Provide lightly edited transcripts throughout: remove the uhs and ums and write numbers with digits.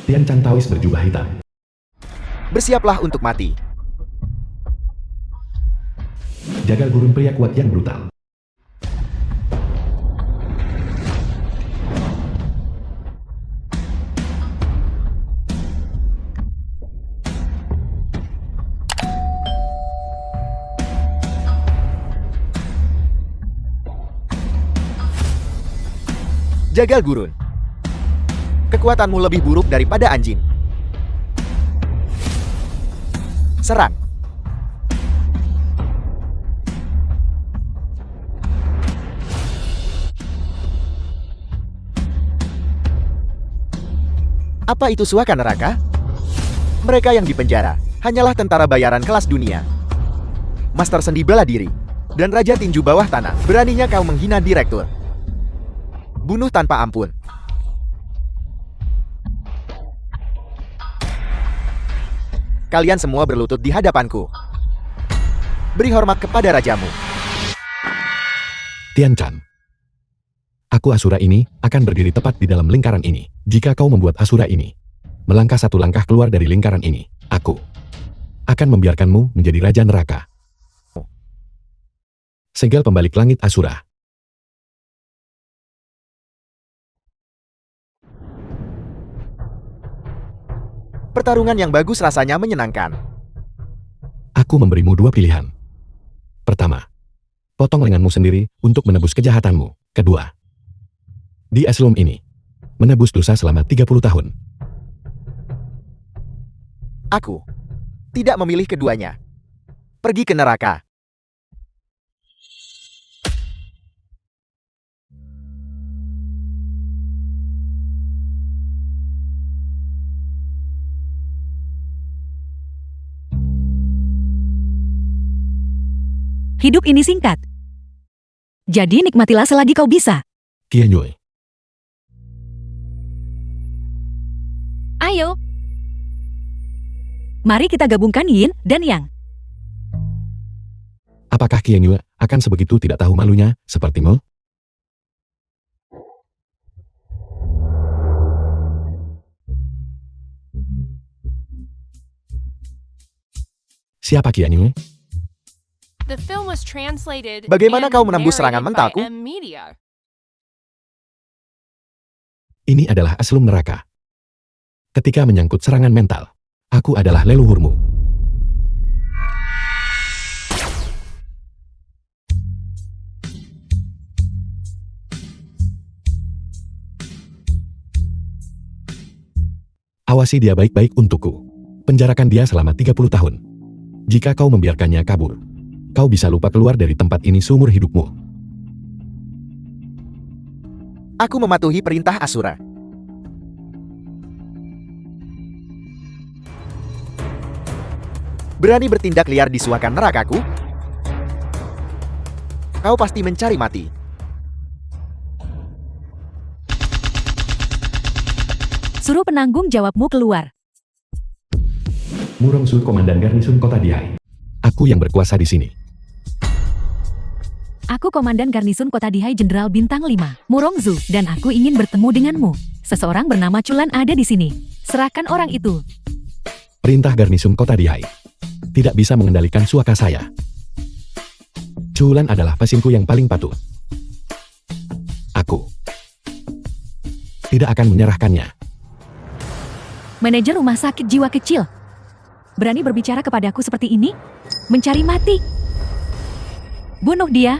Tian Chan Taois berjubah hitam. Bersiaplah untuk mati. Jagal gurun pria kuat yang brutal. Jagal gurun. Kekuatanmu lebih buruk daripada anjing. Serang. Apa itu suaka neraka? Mereka yang dipenjara hanyalah tentara bayaran kelas dunia, master sendi bela diri, dan raja tinju bawah tanah. Beraninya kau menghina direktur. Bunuh tanpa ampun. Kalian semua berlutut di hadapanku. Beri hormat kepada rajamu. Tian Chan. Aku Asura ini akan berdiri tepat di dalam lingkaran ini. Jika kau membuat Asura ini melangkah satu langkah keluar dari lingkaran ini, aku akan membiarkanmu menjadi raja neraka. Segel pembalik langit Asura. Pertarungan yang bagus rasanya menyenangkan. Aku memberimu dua pilihan. Pertama, potong lenganmu sendiri untuk menebus kejahatanmu. Kedua, di Eslom ini, menebus dosa selama 30 tahun. Aku tidak memilih keduanya. Pergi ke neraka. Hidup ini singkat. Jadi nikmatilah selagi kau bisa. Qian Yue. Ayo. Mari kita gabungkan Yin dan Yang. Apakah Qian Yue akan sebegitu tidak tahu malunya sepertimu? Siapa Qian Yue? Bagaimana kau menembus serangan mentalku? Ini adalah Eslom neraka. Ketika menyangkut serangan mental, aku adalah leluhurmu. Awasi dia baik-baik untukku. Penjarakan dia selama 30 tahun. Jika kau membiarkannya kabur, kau bisa lupa keluar dari tempat ini seumur hidupmu. Aku mematuhi perintah Asura. Berani bertindak liar di suakan nerakaku? Kau pasti mencari mati. Suruh penanggung jawabmu keluar. Murong Su, Komandan Garnison Kota Dihai. Aku yang berkuasa di sini. Aku Komandan Garnison Kota Dihai Jenderal Bintang 5, Murong Zu, dan aku ingin bertemu denganmu. Seseorang bernama Chulan ada di sini. Serahkan orang itu. Perintah Garnison Kota Dihai. Tidak bisa mengendalikan suaka saya. Chulan adalah pesinku yang paling patuh. Aku tidak akan menyerahkannya. Manajer rumah sakit jiwa kecil. Berani berbicara kepadaku seperti ini? Mencari mati. Bunuh dia.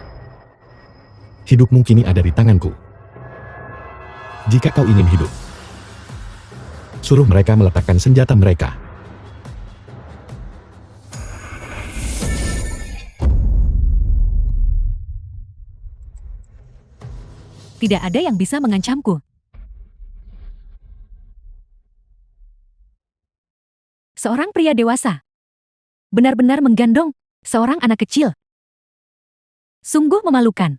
Hidupmu kini ada di tanganku. Jika kau ingin hidup, suruh mereka meletakkan senjata mereka. Tidak ada yang bisa mengancamku. Seorang pria dewasa. Benar-benar menggandong seorang anak kecil. Sungguh memalukan.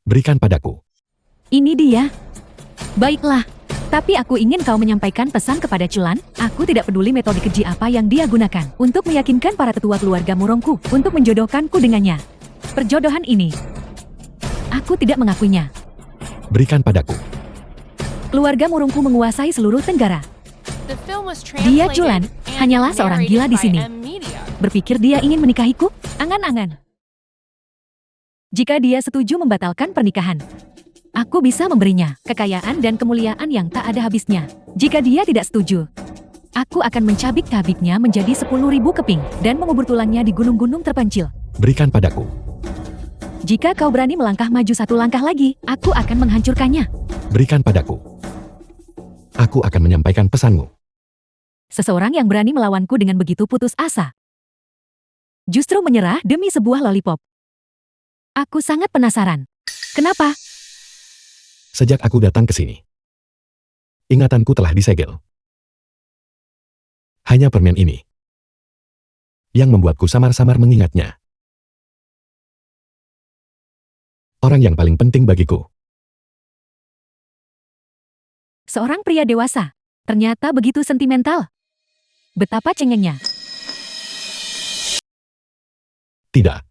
Berikan padaku. Ini dia. Baiklah. Tapi aku ingin kau menyampaikan pesan kepada Chulan. Aku tidak peduli metode keji apa yang dia gunakan untuk meyakinkan para tetua keluarga Murongku untuk menjodohkanku dengannya. Perjodohan ini, aku tidak mengakuinya. Berikan padaku. Keluarga murungku menguasai seluruh Tenggara. Dia Julan, hanyalah seorang gila di sini. Berpikir dia ingin menikahiku? Angan-angan. Jika dia setuju membatalkan pernikahan, aku bisa memberinya kekayaan dan kemuliaan yang tak ada habisnya. Jika dia tidak setuju, aku akan mencabik-cabiknya menjadi 10.000 keping dan mengubur tulangnya di gunung-gunung terpencil. Berikan padaku. Jika kau berani melangkah maju satu langkah lagi, aku akan menghancurkannya. Berikan padaku. Aku akan menyampaikan pesanmu. Seseorang yang berani melawanku dengan begitu putus asa, justru menyerah demi sebuah lollipop. Aku sangat penasaran. Kenapa? Sejak aku datang ke sini, ingatanku telah disegel. Hanya permen ini yang membuatku samar-samar mengingatnya. Orang yang paling penting bagiku. Seorang pria dewasa, ternyata begitu sentimental. Betapa cengengnya. Tidak.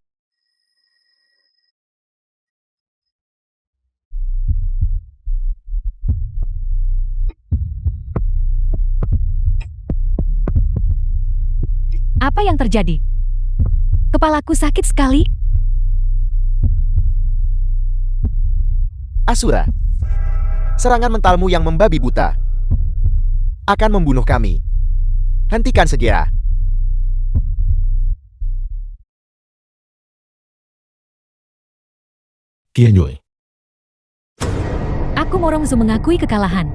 Apa yang terjadi? Kepalaku sakit sekali. Asura, serangan mentalmu yang membabi buta akan membunuh kami. Hentikan segera. Qianyue. Aku Morongzu mengakui kekalahan.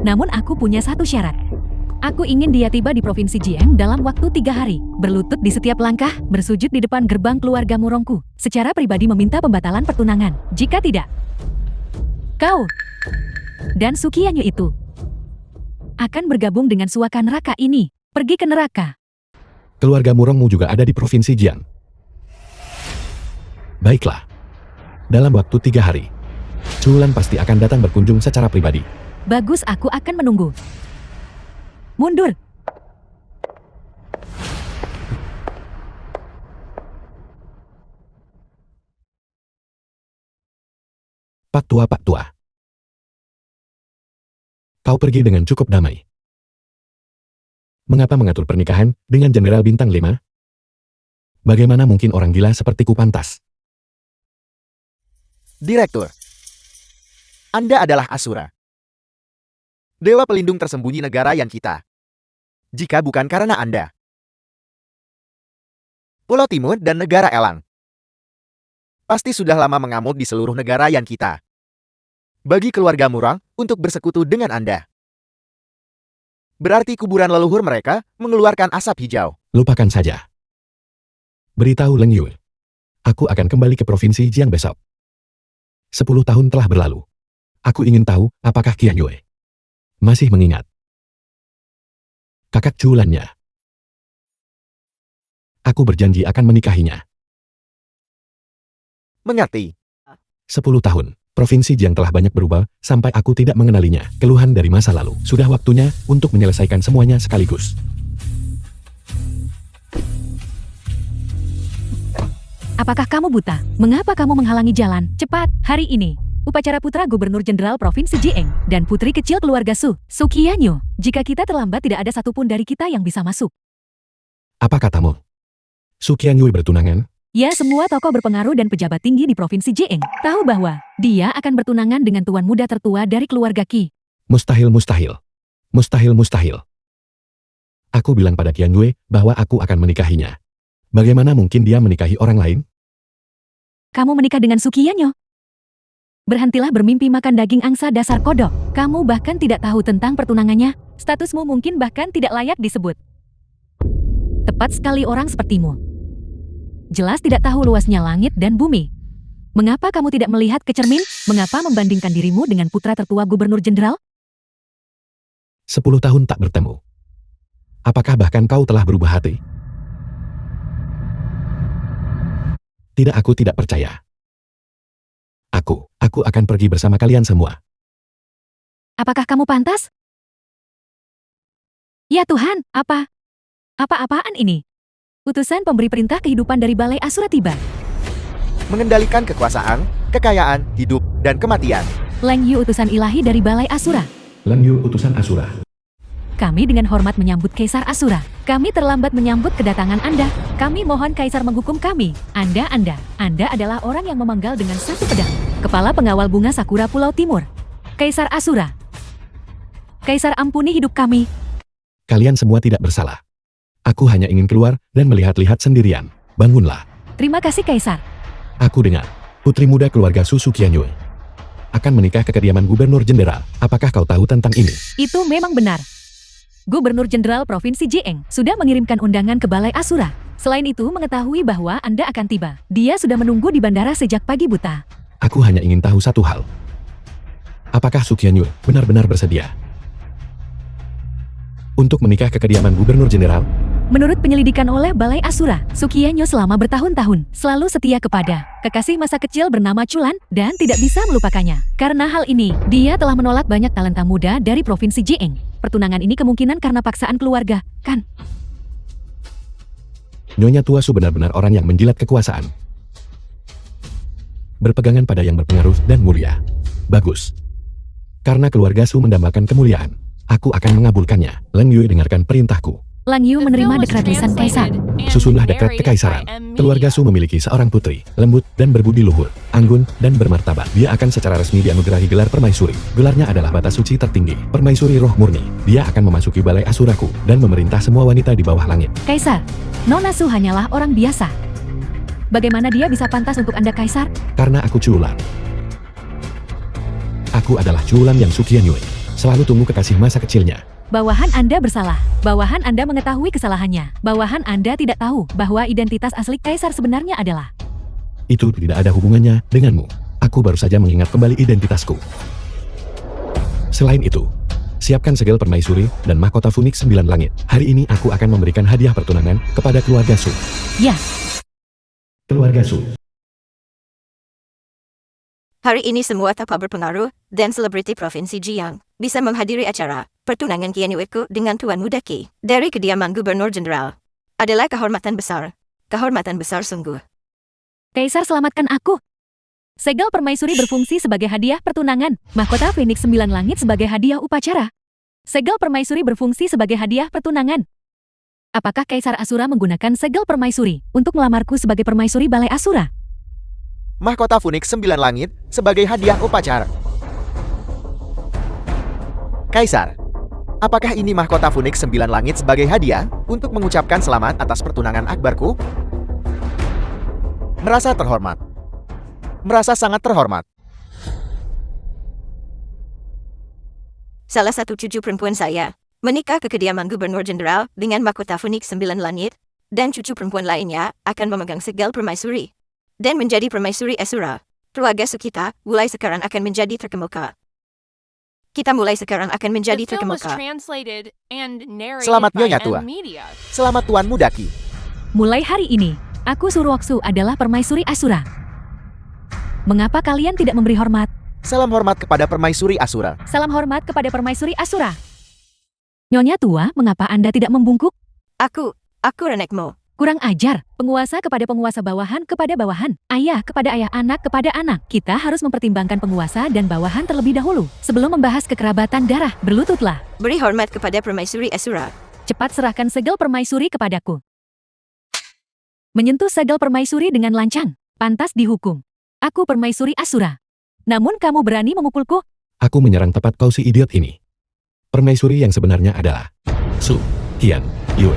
Namun aku punya satu syarat. Aku ingin dia tiba di Provinsi Jiang dalam waktu 3 hari, berlutut di setiap langkah, bersujud di depan gerbang keluarga Murongku, secara pribadi meminta pembatalan pertunangan. Jika tidak, kau dan Sukianyu itu akan bergabung dengan suaka neraka ini, pergi ke neraka. Keluarga Murongmu juga ada di Provinsi Jiang. Baiklah. Dalam waktu 3 hari, Julan pasti akan datang berkunjung secara pribadi. Bagus, aku akan menunggu. Mundur. Pak Tua, Pak Tua. Kau pergi dengan cukup damai. Mengapa mengatur pernikahan dengan Jenderal Bintang 5? Bagaimana mungkin orang gila sepertiku pantas? Direktur, Anda adalah Asura, dewa pelindung tersembunyi negara yang kita. Jika bukan karena Anda, Pulau Timur dan negara Elang pasti sudah lama mengamuk di seluruh negara yang kita. Bagi keluarga Murong untuk bersekutu dengan Anda, berarti kuburan leluhur mereka mengeluarkan asap hijau. Lupakan saja. Beritahu Leng Yue, aku akan kembali ke Provinsi Jiang besok. 10 tahun telah berlalu. Aku ingin tahu apakah Qianyue masih mengingat kakak Julannya. Aku berjanji akan menikahinya. Mengerti? 10 tahun. Provinsi Jiang telah banyak berubah, sampai aku tidak mengenalinya. Keluhan dari masa lalu. Sudah waktunya untuk menyelesaikan semuanya sekaligus. Apakah kamu buta? Mengapa kamu menghalangi jalan? Cepat, hari ini. Upacara putra Gubernur Jenderal Provinsi Jiang dan putri kecil keluarga Su, Sukianyu. Jika kita terlambat tidak ada satupun dari kita yang bisa masuk. Apa katamu? Sukianyue bertunangan? Ya, semua tokoh berpengaruh dan pejabat tinggi di Provinsi Jiang tahu bahwa dia akan bertunangan dengan tuan muda tertua dari keluarga Qi. Mustahil, mustahil. Mustahil, mustahil. Aku bilang pada Qianyue bahwa aku akan menikahinya. Bagaimana mungkin dia menikahi orang lain? Kamu menikah dengan Sukianyu? Berhentilah bermimpi makan daging angsa dasar kodok. Kamu bahkan tidak tahu tentang pertunangannya. Statusmu mungkin bahkan tidak layak disebut. Tepat sekali orang sepertimu. Jelas tidak tahu luasnya langit dan bumi. Mengapa kamu tidak melihat ke cermin? Mengapa membandingkan dirimu dengan putra tertua Gubernur Jenderal? 10 tahun tak bertemu. Apakah bahkan kau telah berubah hati? Tidak, aku tidak percaya. Aku akan pergi bersama kalian semua. Apakah kamu pantas? Ya Tuhan, apa-apaan ini? Utusan pemberi perintah kehidupan dari Balai Asura tiba. Mengendalikan kekuasaan, kekayaan, hidup, dan kematian. Lang Yu utusan ilahi dari Balai Asura. Lang Yu utusan Asura. Kami dengan hormat menyambut Kaisar Asura. Kami terlambat menyambut kedatangan Anda. Kami mohon Kaisar menghukum kami. Anda adalah orang yang memanggal dengan satu pedang. Kepala pengawal bunga Sakura Pulau Timur. Kaisar Asura. Kaisar, ampuni hidup kami. Kalian semua tidak bersalah. Aku hanya ingin keluar dan melihat-lihat sendirian. Bangunlah. Terima kasih Kaisar. Aku dengar, putri muda keluarga Su Suqianyue akan menikah ke kediaman Gubernur Jenderal. Apakah kau tahu tentang ini? Itu memang benar. Gubernur Jenderal Provinsi Jieng sudah mengirimkan undangan ke Balai Asura. Selain itu mengetahui bahwa Anda akan tiba. Dia sudah menunggu di bandara sejak pagi buta. Aku hanya ingin tahu satu hal. Apakah Suqianyue benar-benar bersedia untuk menikah ke kediaman Gubernur Jenderal? Menurut penyelidikan oleh Balai Asura, Suqianyue selama bertahun-tahun selalu setia kepada kekasih masa kecil bernama Chulan dan tidak bisa melupakannya. Karena hal ini, dia telah menolak banyak talenta muda dari Provinsi Jieng. Pertunangan ini kemungkinan karena paksaan keluarga, kan? Nyonya tua Su benar-benar orang yang menjilat kekuasaan. Berpegangan pada yang berpengaruh dan mulia. Bagus. Karena keluarga Su mendambakan kemuliaan, aku akan mengabulkannya. Lang Yu dengarkan perintahku. Lang Yu menerima dekret lisan Kaisar. Susunlah dekret kekaisaran. Keluarga Su memiliki seorang putri, lembut dan berbudi luhur, anggun dan bermartabat. Dia akan secara resmi dianugerahi gelar permaisuri. Gelarnya adalah batas suci tertinggi, permaisuri roh murni. Dia akan memasuki Balai Asuraku dan memerintah semua wanita di bawah langit. Kaisar, Nona Su hanyalah orang biasa. Bagaimana dia bisa pantas untuk Anda Kaisar? Karena aku Chulan. Aku adalah Chulan yang Suqianyue. Selalu tunggu kekasih masa kecilnya. Bawahan Anda bersalah. Bawahan Anda mengetahui kesalahannya. Bawahan Anda tidak tahu bahwa identitas asli Kaisar sebenarnya adalah. Itu tidak ada hubungannya denganmu. Aku baru saja mengingat kembali identitasku. Selain itu, siapkan segel permaisuri dan mahkota Phoenix 9 langit. Hari ini aku akan memberikan hadiah pertunangan kepada keluarga Su. Ya, Keluarga Su. Hari ini semua tokoh berpengaruh dan selebriti Provinsi Jiang bisa menghadiri acara pertunangan Qianyueku dengan Tuan Muda Qi dari kediaman Gubernur Jenderal. Adalah kehormatan besar. Kehormatan besar sungguh. Kaisar selamatkan aku. Segel permaisuri berfungsi sebagai hadiah pertunangan. Mahkota Phoenix 9 langit sebagai hadiah upacara. Segel permaisuri berfungsi sebagai hadiah pertunangan. Apakah Kaisar Asura menggunakan segel permaisuri untuk melamarku sebagai permaisuri Balai Asura? Mahkota Phoenix 9 langit sebagai hadiah upacara. Kaisar, apakah ini mahkota Phoenix 9 langit sebagai hadiah untuk mengucapkan selamat atas pertunangan akbarku? Merasa terhormat. Merasa sangat terhormat. Salah satu cucu perempuan saya menikah ke kediaman Gubernur Jenderal dengan mahkota Phoenix 9 langit, dan cucu perempuan lainnya akan memegang segel permaisuri dan menjadi permaisuri Asura. Keluarga Su kita mulai sekarang akan menjadi terkemuka. Kita mulai sekarang akan menjadi terkemuka. Selamat Nyonya Tua. Selamat Tuan Muda Qi. Mulai hari ini, aku Suruoksu adalah permaisuri Asura. Mengapa kalian tidak memberi hormat? Salam hormat kepada permaisuri Asura. Salam hormat kepada permaisuri Asura. Nyonya Tua, mengapa Anda tidak membungkuk? Aku renekmu. Kurang ajar, penguasa kepada penguasa, bawahan kepada bawahan, ayah kepada ayah, anak kepada anak. Kita harus mempertimbangkan penguasa dan bawahan terlebih dahulu. Sebelum membahas kekerabatan darah, berlututlah. Beri hormat kepada permaisuri Asura. Cepat serahkan segel permaisuri kepadaku. Menyentuh segel permaisuri dengan lancang, pantas dihukum. Aku permaisuri Asura. Namun kamu berani memukulku? Aku menyerang tepat kau si idiot ini. Permaisuri yang sebenarnya adalah Suqianyue.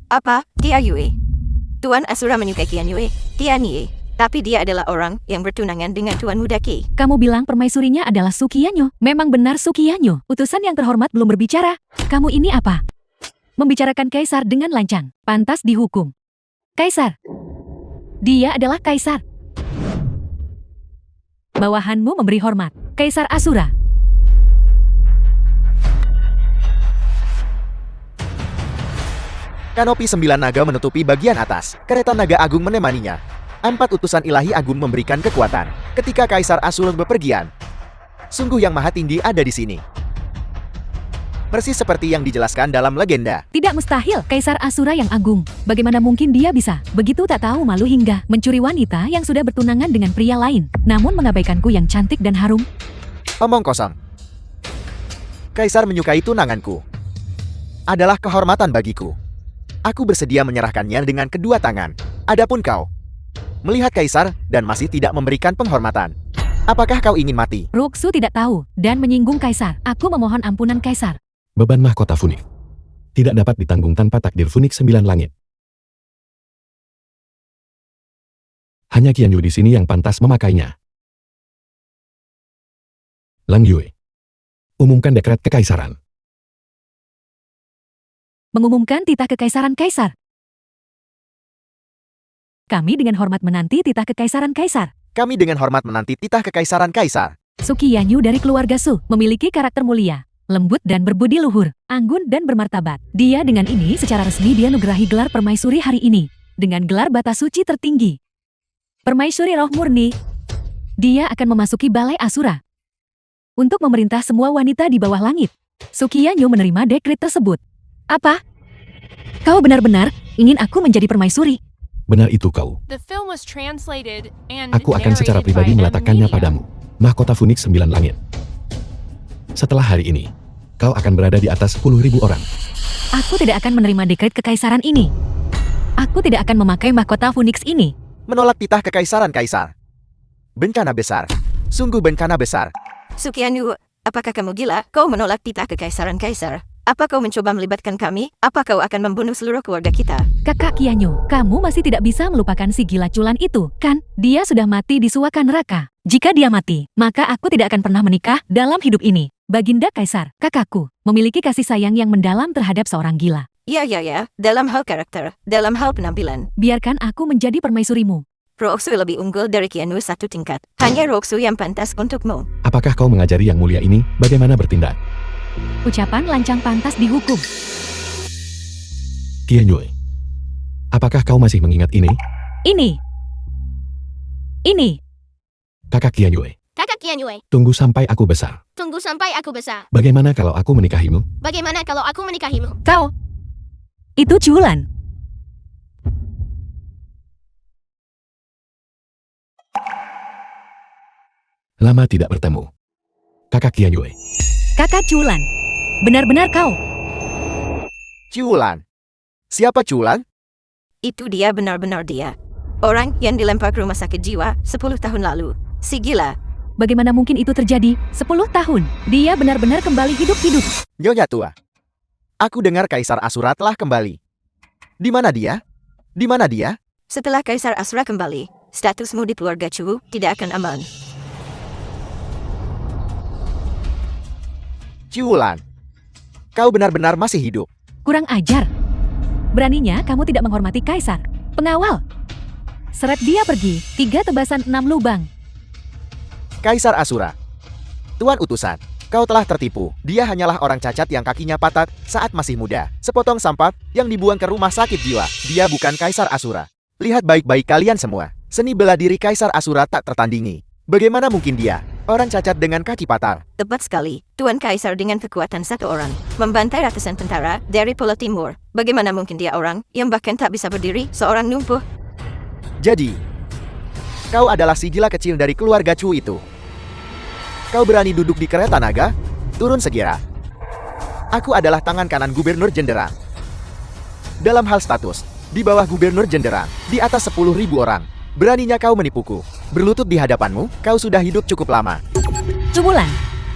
Apa? Qianyue. Tuan Asura menyukai Qianyue. Qianyue. Tapi dia adalah orang yang bertunangan dengan Tuan Muda Qi. Kamu bilang permaisurinya adalah Suqianyue. Memang benar Suqianyue. Utusan yang terhormat belum berbicara. Kamu ini apa? Membicarakan Kaisar dengan lancang. Pantas dihukum. Kaisar. Dia adalah Kaisar. Bawahanmu memberi hormat. Kaisar Asura. Kanopi 9 naga menutupi bagian atas. Kereta naga agung menemaninya. 4 utusan ilahi agung memberikan kekuatan. Ketika Kaisar Asura bepergian, sungguh yang maha tinggi ada di sini. Persis seperti yang dijelaskan dalam legenda. Tidak mustahil, Kaisar Asura yang agung. Bagaimana mungkin dia bisa begitu tak tahu malu hingga mencuri wanita yang sudah bertunangan dengan pria lain, namun mengabaikanku yang cantik dan harum? Omong kosong. Kaisar menyukai tunanganku. Adalah kehormatan bagiku. Aku bersedia menyerahkannya dengan kedua tangan. Adapun kau, melihat Kaisar dan masih tidak memberikan penghormatan. Apakah kau ingin mati? Roxu tidak tahu dan menyinggung Kaisar. Aku memohon ampunan Kaisar. Beban mahkota Phoenix tidak dapat ditanggung tanpa takdir Phoenix 9 langit. Hanya Qian Yu di sini yang pantas memakainya. Lang Yue, umumkan dekret kekaisaran. Mengumumkan titah kekaisaran Kaisar. Kami dengan hormat menanti titah kekaisaran Kaisar. Kami dengan hormat menanti titah kekaisaran Kaisar. Su Qianyu dari keluarga Su memiliki karakter mulia, lembut dan berbudi luhur, anggun dan bermartabat. Dia dengan ini secara resmi dianugerahi gelar permaisuri hari ini, dengan gelar bata suci tertinggi. Permaisuri roh murni. Dia akan memasuki balai Asura untuk memerintah semua wanita di bawah langit. Su Qianyu menerima dekret tersebut. Apa? Kau benar-benar ingin aku menjadi permaisuri? Benar itu kau. The film was translated and Aku akan secara narrated pribadi by meletakkannya Media. padamu. Mahkota Phoenix 9 langit. Setelah hari ini, kau akan berada di atas 10.000 orang. Aku tidak akan menerima dekret kekaisaran ini. Aku tidak akan memakai mahkota Phoenix ini. Menolak titah kekaisaran Kaisar. Bencana besar. Sungguh bencana besar. Su Qianyu, apakah kamu gila? Kau menolak titah kekaisaran Kaisar. Apa kau mencoba melibatkan kami? Apa kau akan membunuh seluruh keluarga kita? Kakak Qianyu, kamu masih tidak bisa melupakan si gila culan itu, kan? Dia sudah mati di suaka neraka. Jika dia mati, maka aku tidak akan pernah menikah dalam hidup ini. Baginda Kaisar, kakakku, memiliki kasih sayang yang mendalam terhadap seorang gila. Ya, dalam hal karakter, dalam hal penampilan, Biarkan aku menjadi permaisurimu. Roxu lebih unggul dari Qianyu satu tingkat. Hanya Roxu yang pantas untukmu. Apakah kau mengajari yang mulia ini bagaimana bertindak? Ucapan lancang pantas dihukum. Qian Yue, apakah kau masih mengingat ini? Ini. Kakak Qian Yue, Kakak Qianyu, tunggu sampai aku besar. tunggu sampai aku besar. Bagaimana kalau aku menikahimu? Bagaimana kalau aku menikahimu? Kau. Itu culan. Lama tidak bertemu. Kakak Qian Yue, Kakak culan. Benar-benar kau. Ciulan. Siapa Ciulan? Itu dia, benar-benar dia. Orang yang dilempar ke rumah sakit jiwa 10 tahun lalu. Si gila. Bagaimana mungkin itu terjadi? 10 tahun. Dia benar-benar kembali hidup-hidup. Nyonya tua. Aku dengar Kaisar Asura telah kembali. Di mana dia? Di mana dia? Setelah Kaisar Asura kembali, statusmu di keluarga Chu tidak akan aman. Ciulan. Kau benar-benar masih hidup. Kurang ajar. Beraninya kamu tidak menghormati Kaisar. Pengawal. Seret dia pergi. 3 tebasan 6 lubang. Kaisar Asura. Tuan utusan, kau telah tertipu. Dia hanyalah orang cacat yang kakinya patah saat masih muda. Sepotong sampah yang dibuang ke rumah sakit jiwa. Dia bukan Kaisar Asura. Lihat baik-baik kalian semua. Seni bela diri Kaisar Asura tak tertandingi. Bagaimana mungkin dia, orang cacat dengan kaki patah? Tepat sekali, Tuan Kaisar dengan kekuatan satu orang, membantai ratusan tentara dari Pulau Timur. Bagaimana mungkin dia orang yang bahkan tak bisa berdiri, seorang lumpuh? Jadi, kau adalah si gila kecil dari keluarga Chu itu. Kau berani duduk di kereta naga? Turun segera. Aku adalah tangan kanan Gubernur Jenderang. Dalam hal status, di bawah Gubernur Jenderang, di atas 10.000 orang. Beraninya kau menipuku. Berlutut di hadapanmu, kau sudah hidup cukup lama. Cumulan.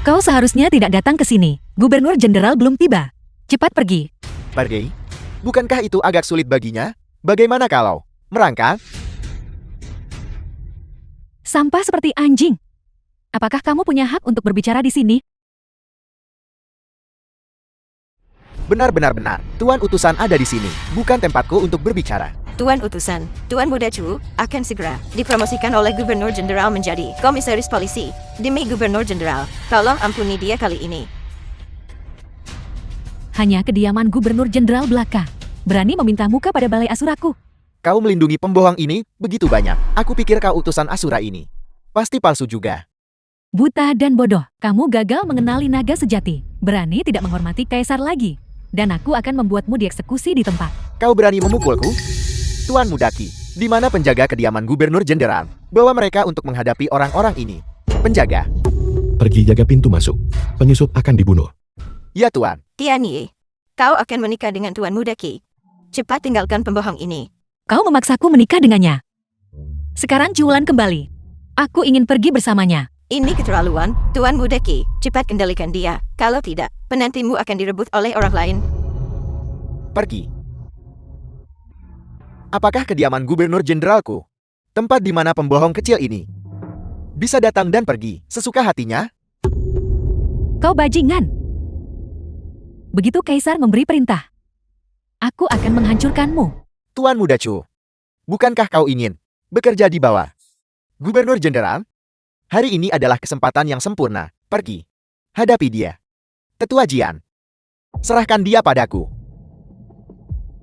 Kau seharusnya tidak datang ke sini. Gubernur Jenderal belum tiba. Cepat pergi. Pergi? Bukankah itu agak sulit baginya? Bagaimana kalau merangkak? Sampah seperti anjing. Apakah kamu punya hak untuk berbicara di sini? Benar-benar, Tuan utusan ada di sini. Bukan tempatku untuk berbicara. Tuan utusan, Tuan Muda Chu akan segera dipromosikan oleh Gubernur Jenderal menjadi Komisaris Polisi. Demi Gubernur Jenderal, tolong ampuni dia kali ini. Hanya kediaman Gubernur Jenderal belaka. Berani meminta muka pada balai Asuraku. Kau melindungi pembohong ini begitu banyak. Aku pikir kau utusan Asura ini. Pasti palsu juga. Buta dan bodoh, kamu gagal mengenali naga sejati. Berani tidak menghormati kaisar lagi. Dan aku akan membuatmu dieksekusi di tempat. Kau berani memukulku? Tuan Mudaki, di mana penjaga kediaman Gubernur Jenderal? Bawa mereka untuk menghadapi orang-orang ini. Penjaga. Pergi jaga pintu masuk. Penyusup akan dibunuh. Ya Tuan. Tianyi, kau akan menikah dengan Tuan Mudaki. Cepat tinggalkan pembohong ini. Kau memaksaku menikah dengannya. Sekarang Julan kembali. Aku ingin pergi bersamanya. Ini keterlaluan, Tuan Mudaki. Cepat kendalikan dia. Kalau tidak, penantimu akan direbut oleh orang lain. Pergi. Apakah kediaman Gubernur Jenderalku? Tempat di mana pembohong kecil ini bisa datang dan pergi sesuka hatinya? Kau bajingan. Begitu kaisar memberi perintah, aku akan menghancurkanmu. Tuan Muda Chu, bukankah kau ingin bekerja di bawah Gubernur Jenderal? Hari ini adalah kesempatan yang sempurna. Pergi. Hadapi dia. Tetua Jian. Serahkan dia padaku.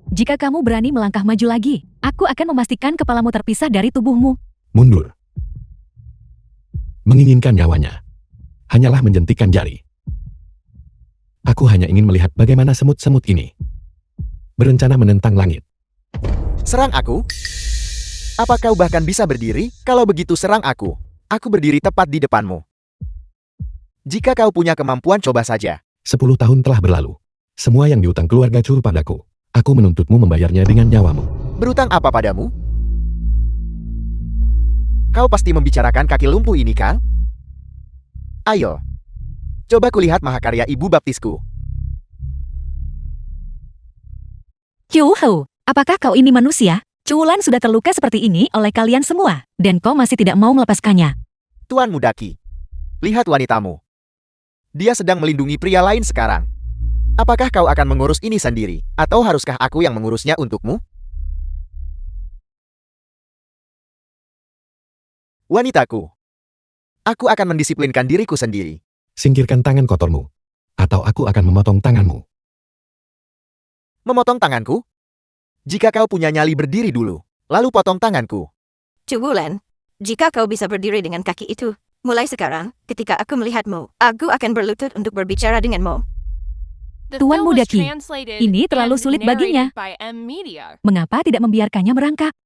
Jika kamu berani melangkah maju lagi, aku akan memastikan kepalamu terpisah dari tubuhmu. Mundur. Menginginkan nyawanya hanyalah menjentikan jari. Aku hanya ingin melihat bagaimana semut-semut ini berencana menentang langit. Serang aku? Apa kau bahkan bisa berdiri? Kalau begitu serang aku. Aku berdiri tepat di depanmu. Jika kau punya kemampuan, coba saja. 10 tahun telah berlalu. Semua yang diutang keluarga Chu padaku, aku menuntutmu membayarnya dengan nyawamu. Berutang apa padamu? Kau pasti membicarakan kaki lumpuh ini, kan? Ayo. Coba kulihat mahakarya ibu baptisku. Kyuhou, apakah kau ini manusia? Cuulan sudah terluka seperti ini oleh kalian semua, dan kau masih tidak mau melepaskannya. Tuan Mudaki, lihat wanitamu. Dia sedang melindungi pria lain sekarang. Apakah kau akan mengurus ini sendiri, atau haruskah aku yang mengurusnya untukmu? Wanitaku, aku akan mendisiplinkan diriku sendiri. Singkirkan tangan kotormu, atau aku akan memotong tanganmu. Memotong tanganku? Jika kau punya nyali, berdiri dulu, lalu potong tanganku. Cuwulan, jika kau bisa berdiri dengan kaki itu, mulai sekarang, ketika aku melihatmu, aku akan berlutut untuk berbicara denganmu. Tuan Mudaki, ini terlalu sulit baginya. Mengapa tidak membiarkannya merangkak?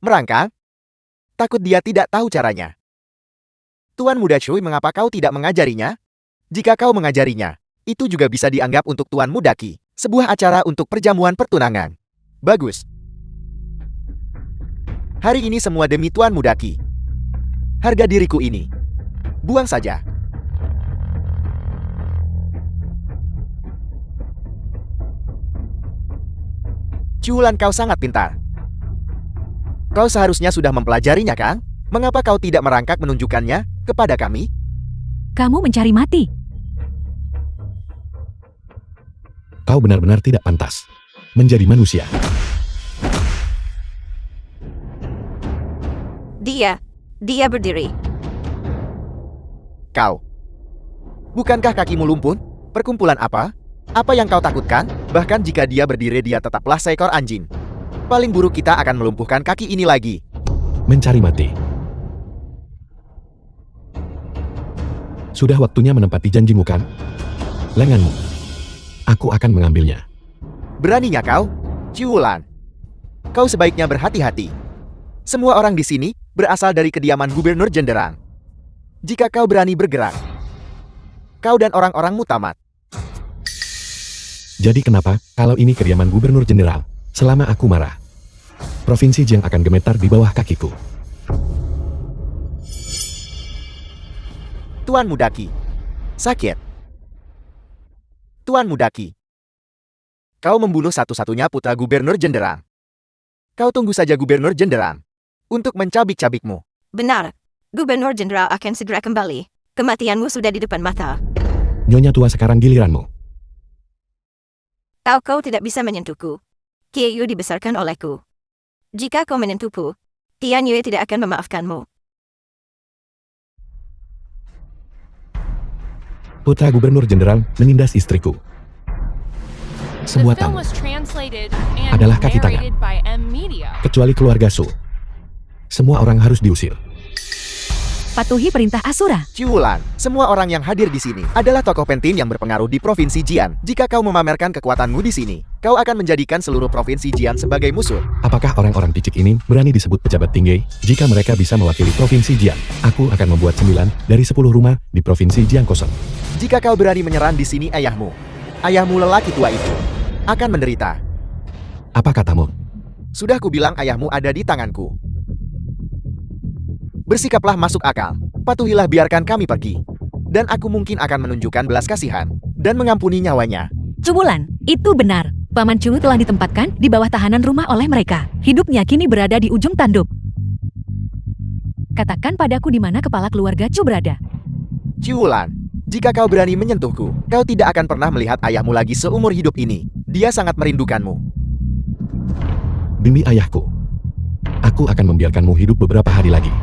Merangkak? Takut dia tidak tahu caranya. Tuan Muda Cui, mengapa kau tidak mengajarinya? Jika kau mengajarinya, itu juga bisa dianggap untuk Tuan Mudaki. Sebuah acara untuk perjamuan pertunangan. Bagus. Hari ini semua demi Tuan Mudaki. Harga diriku ini. Buang saja. Cuulan, kau sangat pintar. Kau seharusnya sudah mempelajarinya, Kang? Mengapa kau tidak merangkak menunjukkannya kepada kami? Kamu mencari mati. Kau benar-benar tidak pantas menjadi manusia. Dia berdiri. Kau. Bukankah kakimu lumpuh? Perkumpulan apa? Apa yang kau takutkan? Bahkan jika dia berdiri, dia tetaplah seekor anjing. Paling buruk kita akan melumpuhkan kaki ini lagi. Mencari mati. Sudah waktunya menempati janjimu, kan? Lenganmu. Aku akan mengambilnya. Beraninya kau? Cuulan. Kau sebaiknya berhati-hati. Semua orang di sini berasal dari kediaman Gubernur Jenderal. Jika kau berani bergerak, kau dan orang-orangmu tamat. Jadi kenapa, kalau ini kediaman Gubernur Jenderal, selama aku marah, Provinsi Jiang akan gemetar di bawah kakiku. Tuan Mudaki. Sakit. Tuan Mudaki. Kau membunuh satu-satunya putra Gubernur Jenderal. Kau tunggu saja Gubernur Jenderal untuk mencabik-cabikmu. Benar. Gubernur Jenderal akan segera kembali. Kematianmu sudah di depan mata. Nyonya tua, sekarang giliranmu. Kau tidak bisa menyentuhku. Kieyu dibesarkan olehku. Jika kau menyentuhku, Tian Yue tidak akan memaafkanmu. Putra Gubernur Jenderal menindas istriku. Semua tamu adalah kaki tangan, kecuali keluarga Su. Semua orang harus diusir. Patuhi perintah Asura. Ciulan, semua orang yang hadir di sini adalah tokoh penting yang berpengaruh di Provinsi Jian. Jika kau memamerkan kekuatanmu di sini, kau akan menjadikan seluruh Provinsi Jian sebagai musuh. Apakah orang-orang picik ini berani disebut pejabat tinggi? Jika mereka bisa mewakili Provinsi Jian, aku akan membuat 9 dari 10 rumah di Provinsi Jian kosong. Jika kau berani menyerang di sini ayahmu lelaki tua itu, akan menderita. Apa katamu? Sudah kubilang ayahmu ada di tanganku. Bersikaplah masuk akal. Patuhilah biarkan kami pergi. Dan aku mungkin akan menunjukkan belas kasihan dan mengampuni nyawanya. Cubulan, itu benar. Paman Chu telah ditempatkan di bawah tahanan rumah oleh mereka. Hidupnya kini berada di ujung tanduk. Katakan padaku di mana kepala keluarga Chu berada. Ciulan, jika kau berani menyentuhku, kau tidak akan pernah melihat ayahmu lagi seumur hidup ini. Dia sangat merindukanmu. Demi ayahku, aku akan membiarkanmu hidup beberapa hari lagi.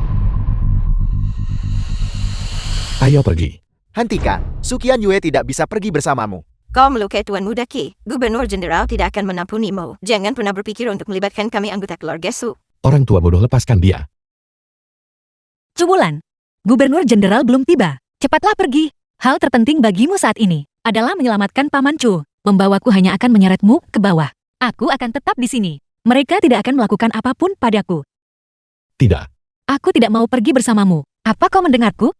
Ayo pergi. Hentikan, Sukian Yue tidak bisa pergi bersamamu. Kau melukai Tuan Muda Qi. Gubernur Jenderal tidak akan mengampunimu. Jangan pernah berpikir untuk melibatkan kami anggota keluarga Su. Orang tua bodoh, lepaskan dia. Cubulan, Gubernur Jenderal belum tiba. Cepatlah pergi. Hal terpenting bagimu saat ini adalah menyelamatkan Paman Chu. Membawaku hanya akan menyeretmu ke bawah. Aku akan tetap di sini. Mereka tidak akan melakukan apapun padaku. Tidak. Aku tidak mau pergi bersamamu. Apa kau mendengarku?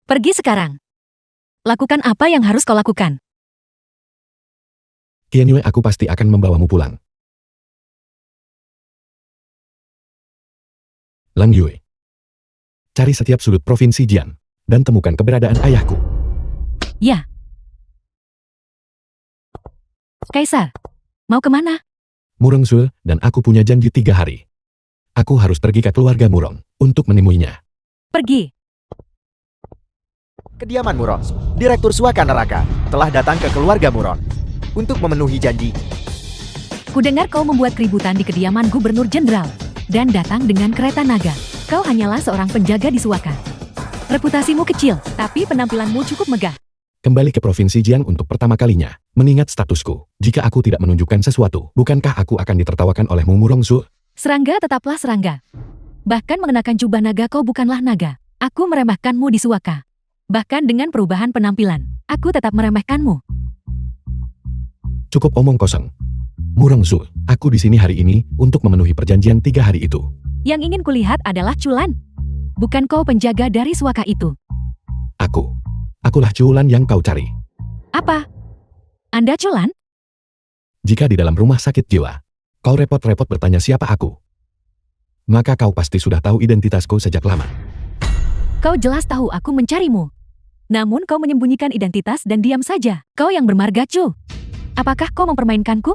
Pergi sekarang. Lakukan apa yang harus kau lakukan. Qian Yue, aku pasti akan membawamu pulang. Lang Yue, cari setiap sudut Provinsi Jian dan temukan keberadaan ayahku. Ya. Kaisar, mau kemana? Murong Sul dan aku punya janji 3 hari. Aku harus pergi ke keluarga Murong untuk menemuinya. Pergi. Kediaman Muron, Direktur Suaka Neraka, telah datang ke keluarga Muron untuk memenuhi janji. Kudengar kau membuat keributan di kediaman Gubernur Jenderal dan datang dengan kereta naga. Kau hanyalah seorang penjaga di Suaka. Reputasimu kecil, tapi penampilanmu cukup megah. Kembali ke Provinsi Jian untuk pertama kalinya. Mengingat statusku, jika aku tidak menunjukkan sesuatu, bukankah aku akan ditertawakan olehmu Murong Sul? Serangga tetaplah serangga. Bahkan mengenakan jubah naga kau bukanlah naga. Aku meremehkanmu di Suaka. Bahkan dengan perubahan penampilan, aku tetap meremehkanmu. Cukup omong kosong. Murong Sul, aku di sini hari ini untuk memenuhi perjanjian 3 hari itu. Yang ingin kulihat adalah Culan. Bukan kau penjaga dari Suaka itu. Akulah Culan yang kau cari. Apa? Anda Culan? Jika di dalam rumah sakit jiwa, kau repot-repot bertanya siapa aku, maka kau pasti sudah tahu identitasku sejak lama. Kau jelas tahu aku mencarimu. Namun kau menyembunyikan identitas dan diam saja. Kau yang bermarga Chu. Apakah kau mempermainkanku?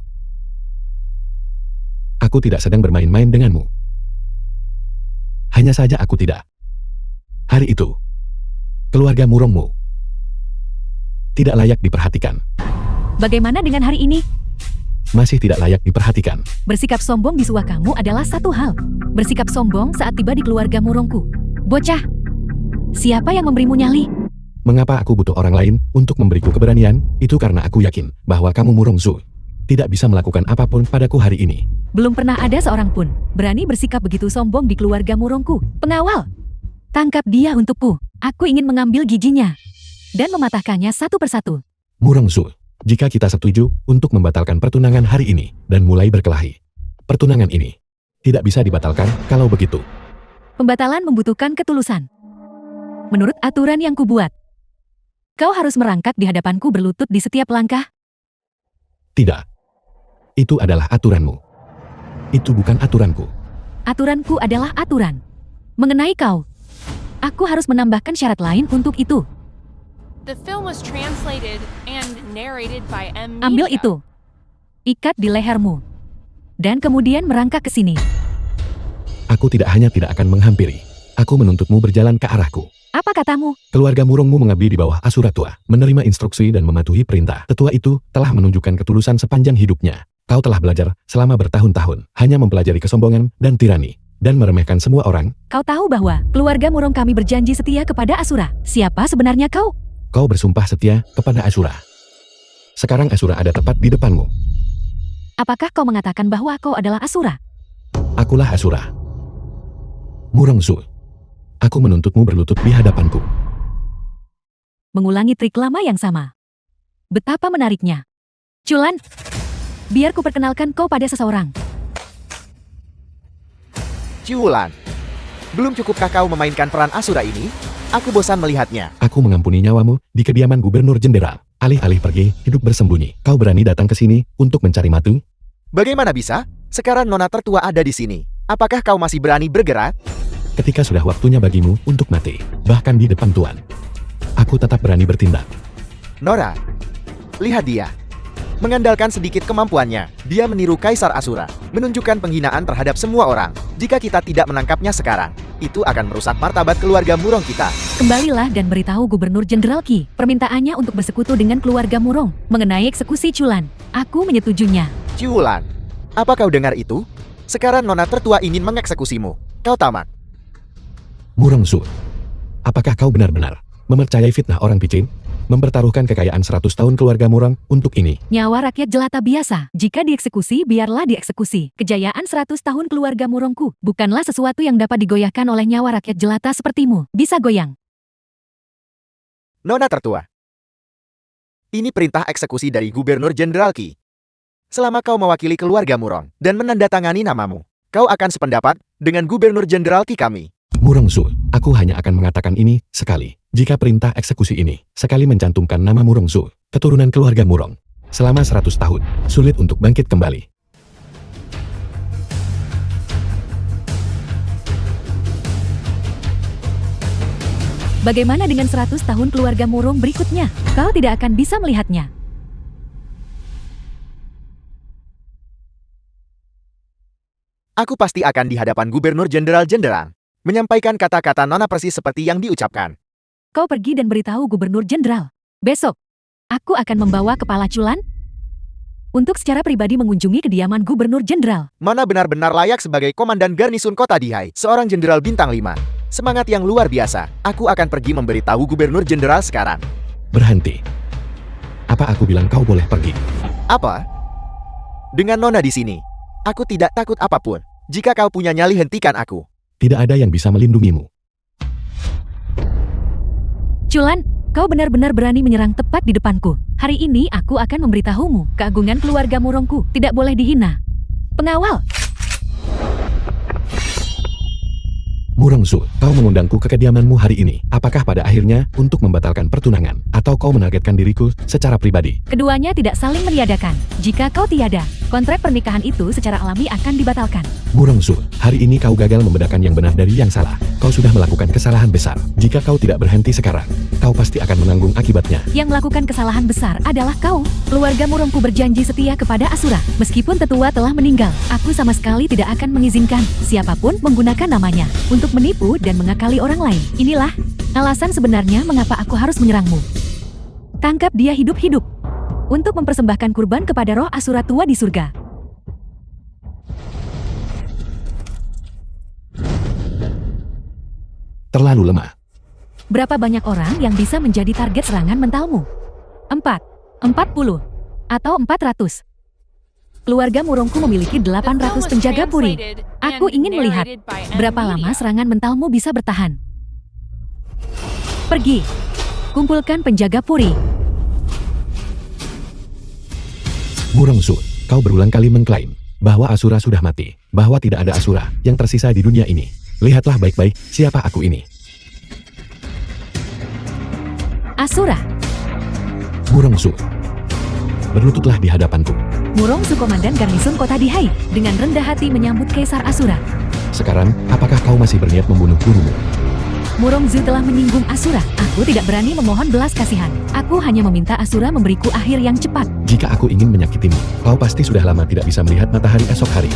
Aku tidak sedang bermain-main denganmu. Hanya saja aku tidak. Hari itu, keluarga Murongmu tidak layak diperhatikan. Bagaimana dengan hari ini? Masih tidak layak diperhatikan. Bersikap sombong di Suakamu adalah satu hal. Bersikap sombong saat tiba di keluarga Murongku. Bocah, siapa yang memberimu nyali? Mengapa aku butuh orang lain untuk memberiku keberanian? Itu karena aku yakin bahwa kamu Murong Sul tidak bisa melakukan apapun padaku hari ini. Belum pernah ada seorang pun berani bersikap begitu sombong di keluarga Murongku. Pengawal, tangkap dia untukku. Aku ingin mengambil giginya dan mematahkannya satu persatu. Murong Sul, jika kita setuju untuk membatalkan pertunangan hari ini dan mulai berkelahi, pertunangan ini tidak bisa dibatalkan kalau begitu. Pembatalan membutuhkan ketulusan. Menurut aturan yang kubuat, kau harus merangkak di hadapanku berlutut di setiap langkah. Tidak. Itu adalah aturanmu. Itu bukan aturanku. Aturanku adalah aturan. Mengenai kau, aku harus menambahkan syarat lain untuk itu. The film was translated and narrated by M. Ambil Media. itu. Ikat di lehermu. Dan kemudian merangkak ke sini. Aku tidak hanya tidak akan menghampiri. Aku menuntutmu berjalan ke arahku. Apa katamu? Keluarga Murongmu mengabdi di bawah Asura Tua, menerima instruksi dan mematuhi perintah. Tetua itu telah menunjukkan ketulusan sepanjang hidupnya. Kau telah belajar selama bertahun-tahun, hanya mempelajari kesombongan dan tirani, dan meremehkan semua orang. Kau tahu bahwa keluarga Murong kami berjanji setia kepada Asura. Siapa sebenarnya kau? Kau bersumpah setia kepada Asura. Sekarang Asura ada tepat di depanmu. Apakah kau mengatakan bahwa kau adalah Asura? Akulah Asura. Murong Sul. Aku menuntutmu berlutut di hadapanku. Mengulangi trik lama yang sama. Betapa menariknya. Chulan, biar ku perkenalkan kau pada seseorang. Ciulan. Belum cukupkah kau memainkan peran Asura ini? Aku bosan melihatnya. Aku mengampuni nyawamu di kediaman Gubernur Jenderal. Alih-alih pergi, hidup bersembunyi. Kau berani datang ke sini untuk mencari mati? Bagaimana bisa? Sekarang nona tertua ada di sini. Apakah kau masih berani bergerak? Ketika sudah waktunya bagimu untuk mati, bahkan di depan Tuan, aku tetap berani bertindak. Nora, lihat dia. Mengandalkan sedikit kemampuannya, dia meniru Kaisar Asura, menunjukkan penghinaan terhadap semua orang. Jika kita tidak menangkapnya sekarang, itu akan merusak martabat keluarga Murong kita. Kembalilah dan beritahu Gubernur Jenderal Qi permintaannya untuk bersekutu dengan keluarga Murong mengenai eksekusi Chulan. Aku menyetujuinya. Ciulan, apa kau dengar itu? Sekarang nona tertua ingin mengeksekusimu. Kau tamat. Murong Zu, apakah kau benar-benar mempercayai fitnah orang picin? Mempertaruhkan kekayaan 100 tahun keluarga Murong untuk ini? Nyawa rakyat jelata biasa. Jika dieksekusi, biarlah dieksekusi. Kejayaan 100 tahun keluarga Murongku bukanlah sesuatu yang dapat digoyahkan oleh nyawa rakyat jelata sepertimu. Bisa goyang. Nona tertua. Ini perintah eksekusi dari Gubernur Jenderal Qi. Selama kau mewakili keluarga Murong dan menandatangani namamu, kau akan sependapat dengan Gubernur Jenderal Qi kami. Murong Zu, aku hanya akan mengatakan ini sekali. Jika perintah eksekusi ini sekali mencantumkan nama Murong Zu, keturunan keluarga Murong, selama 100 tahun, sulit untuk bangkit kembali. Bagaimana dengan 100 tahun keluarga Murong berikutnya? Kau tidak akan bisa melihatnya. Aku pasti akan di hadapan Gubernur Jenderal-Jenderal, menyampaikan kata-kata nona persis seperti yang diucapkan. Kau pergi dan beritahu Gubernur Jenderal. Besok, aku akan membawa kepala Chulan untuk secara pribadi mengunjungi kediaman Gubernur Jenderal. Nona benar-benar layak sebagai komandan garnisun kota Dihai, seorang jenderal bintang 5. Semangat yang luar biasa. Aku akan pergi memberitahu Gubernur Jenderal sekarang. Berhenti. Apa aku bilang kau boleh pergi? Apa? Dengan nona di sini, aku tidak takut apapun. Jika kau punya nyali, hentikan aku. Tidak ada yang bisa melindungimu. Chulan, kau benar-benar berani menyerang tepat di depanku. Hari ini aku akan memberitahumu, keagungan keluarga Murongku tidak boleh dihina. Pengawal! Murong Zu, kau mengundangku ke kediamanmu hari ini. Apakah pada akhirnya untuk membatalkan pertunangan, atau kau menargetkan diriku secara pribadi? Keduanya tidak saling meniadakan. Jika kau tiada, kontrak pernikahan itu secara alami akan dibatalkan. Murong Zu, hari ini kau gagal membedakan yang benar dari yang salah. Kau sudah melakukan kesalahan besar. Jika kau tidak berhenti sekarang, kau pasti akan menanggung akibatnya. Yang melakukan kesalahan besar adalah kau. Keluarga Murongku berjanji setia kepada Asura. Meskipun tetua telah meninggal, aku sama sekali tidak akan mengizinkan siapapun menggunakan namanya untuk menipu dan mengakali orang lain. Inilah alasan sebenarnya mengapa aku harus menyerangmu. Tangkap dia hidup-hidup untuk mempersembahkan kurban kepada roh Asura tua di surga. Terlalu lemah. Berapa banyak orang yang bisa menjadi target serangan mentalmu? 4, 40, atau 400? Keluarga Murongku memiliki 800 penjaga puri. Aku ingin melihat berapa lama serangan mentalmu bisa bertahan. Pergi, kumpulkan penjaga puri. Murong Zu, kau berulang kali mengklaim bahwa Asura sudah mati, bahwa tidak ada Asura yang tersisa di dunia ini. Lihatlah baik-baik siapa aku ini. Asura. Murong Zu, berlututlah di hadapanku. Murong Zu, komandan garnison kota Dihai, dengan rendah hati menyambut Kaisar Asura. Sekarang, apakah kau masih berniat membunuh gurumu? Murong Zu telah menyinggung Asura. Aku tidak berani memohon belas kasihan. Aku hanya meminta Asura memberiku akhir yang cepat. Jika aku ingin menyakitimu, kau pasti sudah lama tidak bisa melihat matahari esok hari.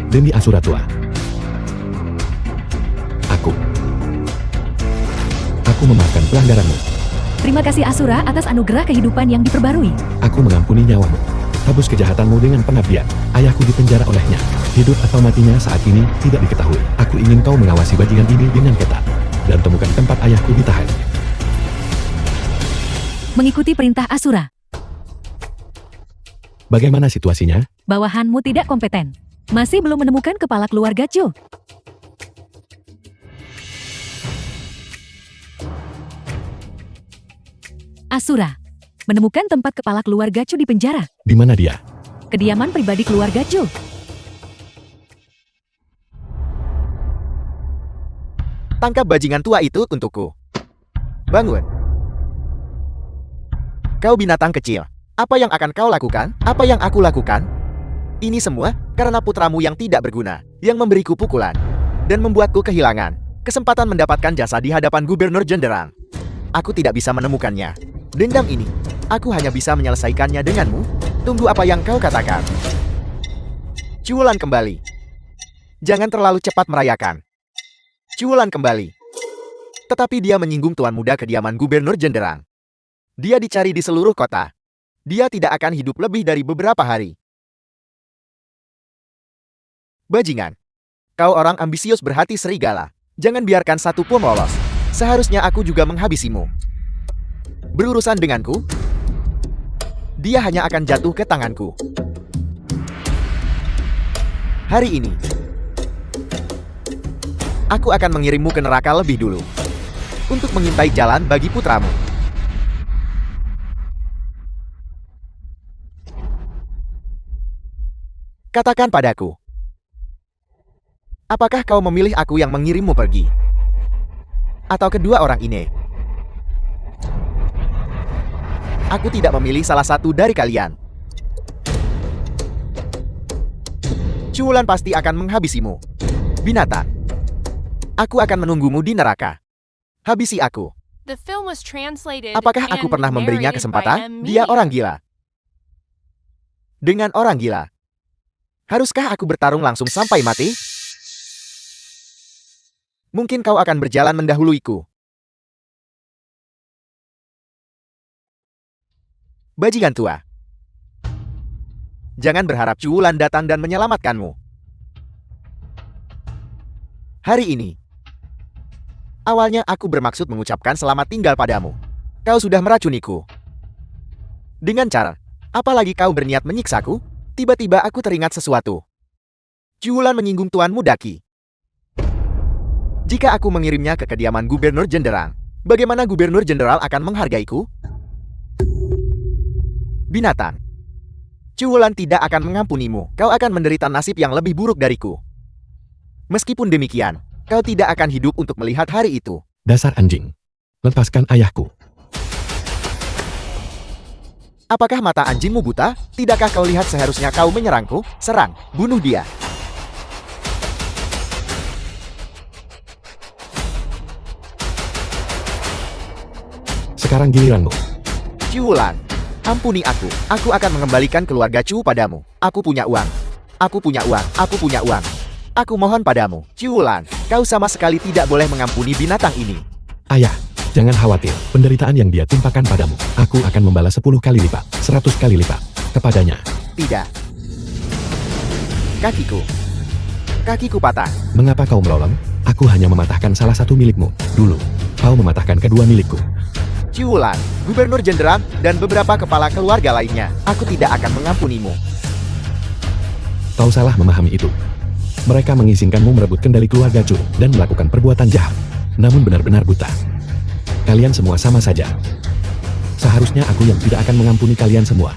Demi Asura tua, aku memaafkan pelanggaranmu. Terima kasih Asura atas anugerah kehidupan yang diperbarui. Aku mengampuni nyawamu. Habus kejahatanmu dengan pengabdian. Ayahku dipenjara olehnya. Hidup atau matinya saat ini tidak diketahui. Aku ingin kau mengawasi bajingan ini dengan ketat dan temukan tempat ayahku ditahan. Mengikuti perintah Asura. Bagaimana situasinya? Bawahanmu tidak kompeten. Masih belum menemukan kepala keluarga Chu. Asura. Menemukan tempat kepala keluarga Chu di penjara. Di mana dia? Kediaman pribadi keluarga Chu. Tangkap bajingan tua itu untukku. Bangun. Kau binatang kecil. Apa yang akan kau lakukan? Apa yang aku lakukan? Ini semua karena putramu yang tidak berguna, yang memberiku pukulan, dan membuatku kehilangan kesempatan mendapatkan jasa di hadapan Gubernur Jenderang. Aku tidak bisa menemukannya. Dendam ini, aku hanya bisa menyelesaikannya denganmu. Tunggu apa yang kau katakan. Ciulan kembali. Jangan terlalu cepat merayakan. Ciulan kembali. Tetapi dia menyinggung tuan muda kediaman Gubernur Jenderang. Dia dicari di seluruh kota. Dia tidak akan hidup lebih dari beberapa hari. Bajingan. Kau orang ambisius berhati serigala. Jangan biarkan satu pun lolos. Seharusnya aku juga menghabisimu. Berurusan denganku? Dia hanya akan jatuh ke tanganku. Hari ini, aku akan mengirimmu ke neraka lebih dulu. Untuk mengintai jalan bagi putramu. Katakan padaku. Apakah kau memilih aku yang mengirimmu pergi? Atau kedua orang ini? Aku tidak memilih salah satu dari kalian. Ciulan pasti akan menghabisimu. Binatang. Aku akan menunggumu di neraka. Habisi aku. The film was translated Apakah aku and pernah memberinya narrated by kesempatan? M. Dia Media. orang gila. Dengan orang gila. Haruskah aku bertarung langsung sampai mati? Mungkin kau akan berjalan mendahuluiku. Bajingan tua. Jangan berharap Ciulan datang dan menyelamatkanmu. Hari ini. Awalnya aku bermaksud mengucapkan selamat tinggal padamu. Kau sudah meracuniku. Dengan cara, apalagi kau berniat menyiksaku? Tiba-tiba aku teringat sesuatu. Ciulan menyinggung tuanmu Daki. Jika aku mengirimnya ke kediaman Gubernur Jenderang, bagaimana Gubernur Jenderal akan menghargaiku? Binatang. Ciulan tidak akan mengampunimu. Kau akan menderita nasib yang lebih buruk dariku. Meskipun demikian, kau tidak akan hidup untuk melihat hari itu. Dasar anjing. Lepaskan ayahku. Apakah mata anjingmu buta? Tidakkah kau lihat seharusnya kau menyerangku? Serang, bunuh dia. Sekarang giliranmu. Ciulan, ampuni aku. Aku akan mengembalikan keluarga Chu padamu. Aku punya uang. Aku punya uang. Aku punya uang. Aku mohon padamu. Ciulan, kau sama sekali tidak boleh mengampuni binatang ini. Ayah, jangan khawatir. Penderitaan yang dia timpakan padamu, aku akan membalas 10 kali lipat, 100 kali lipat kepadanya. Tidak. Kakiku. Kakiku patah. Mengapa kau melolong? Aku hanya mematahkan salah satu milikmu. Dulu, kau mematahkan kedua milikku. Ciulan, Gubernur Jenderal, dan beberapa kepala keluarga lainnya. Aku tidak akan mengampunimu. Kau salah memahami itu. Mereka mengizinkanmu merebut kendali keluarga Chu dan melakukan perbuatan jahat. Namun benar-benar buta. Kalian semua sama saja. Seharusnya aku yang tidak akan mengampuni kalian semua.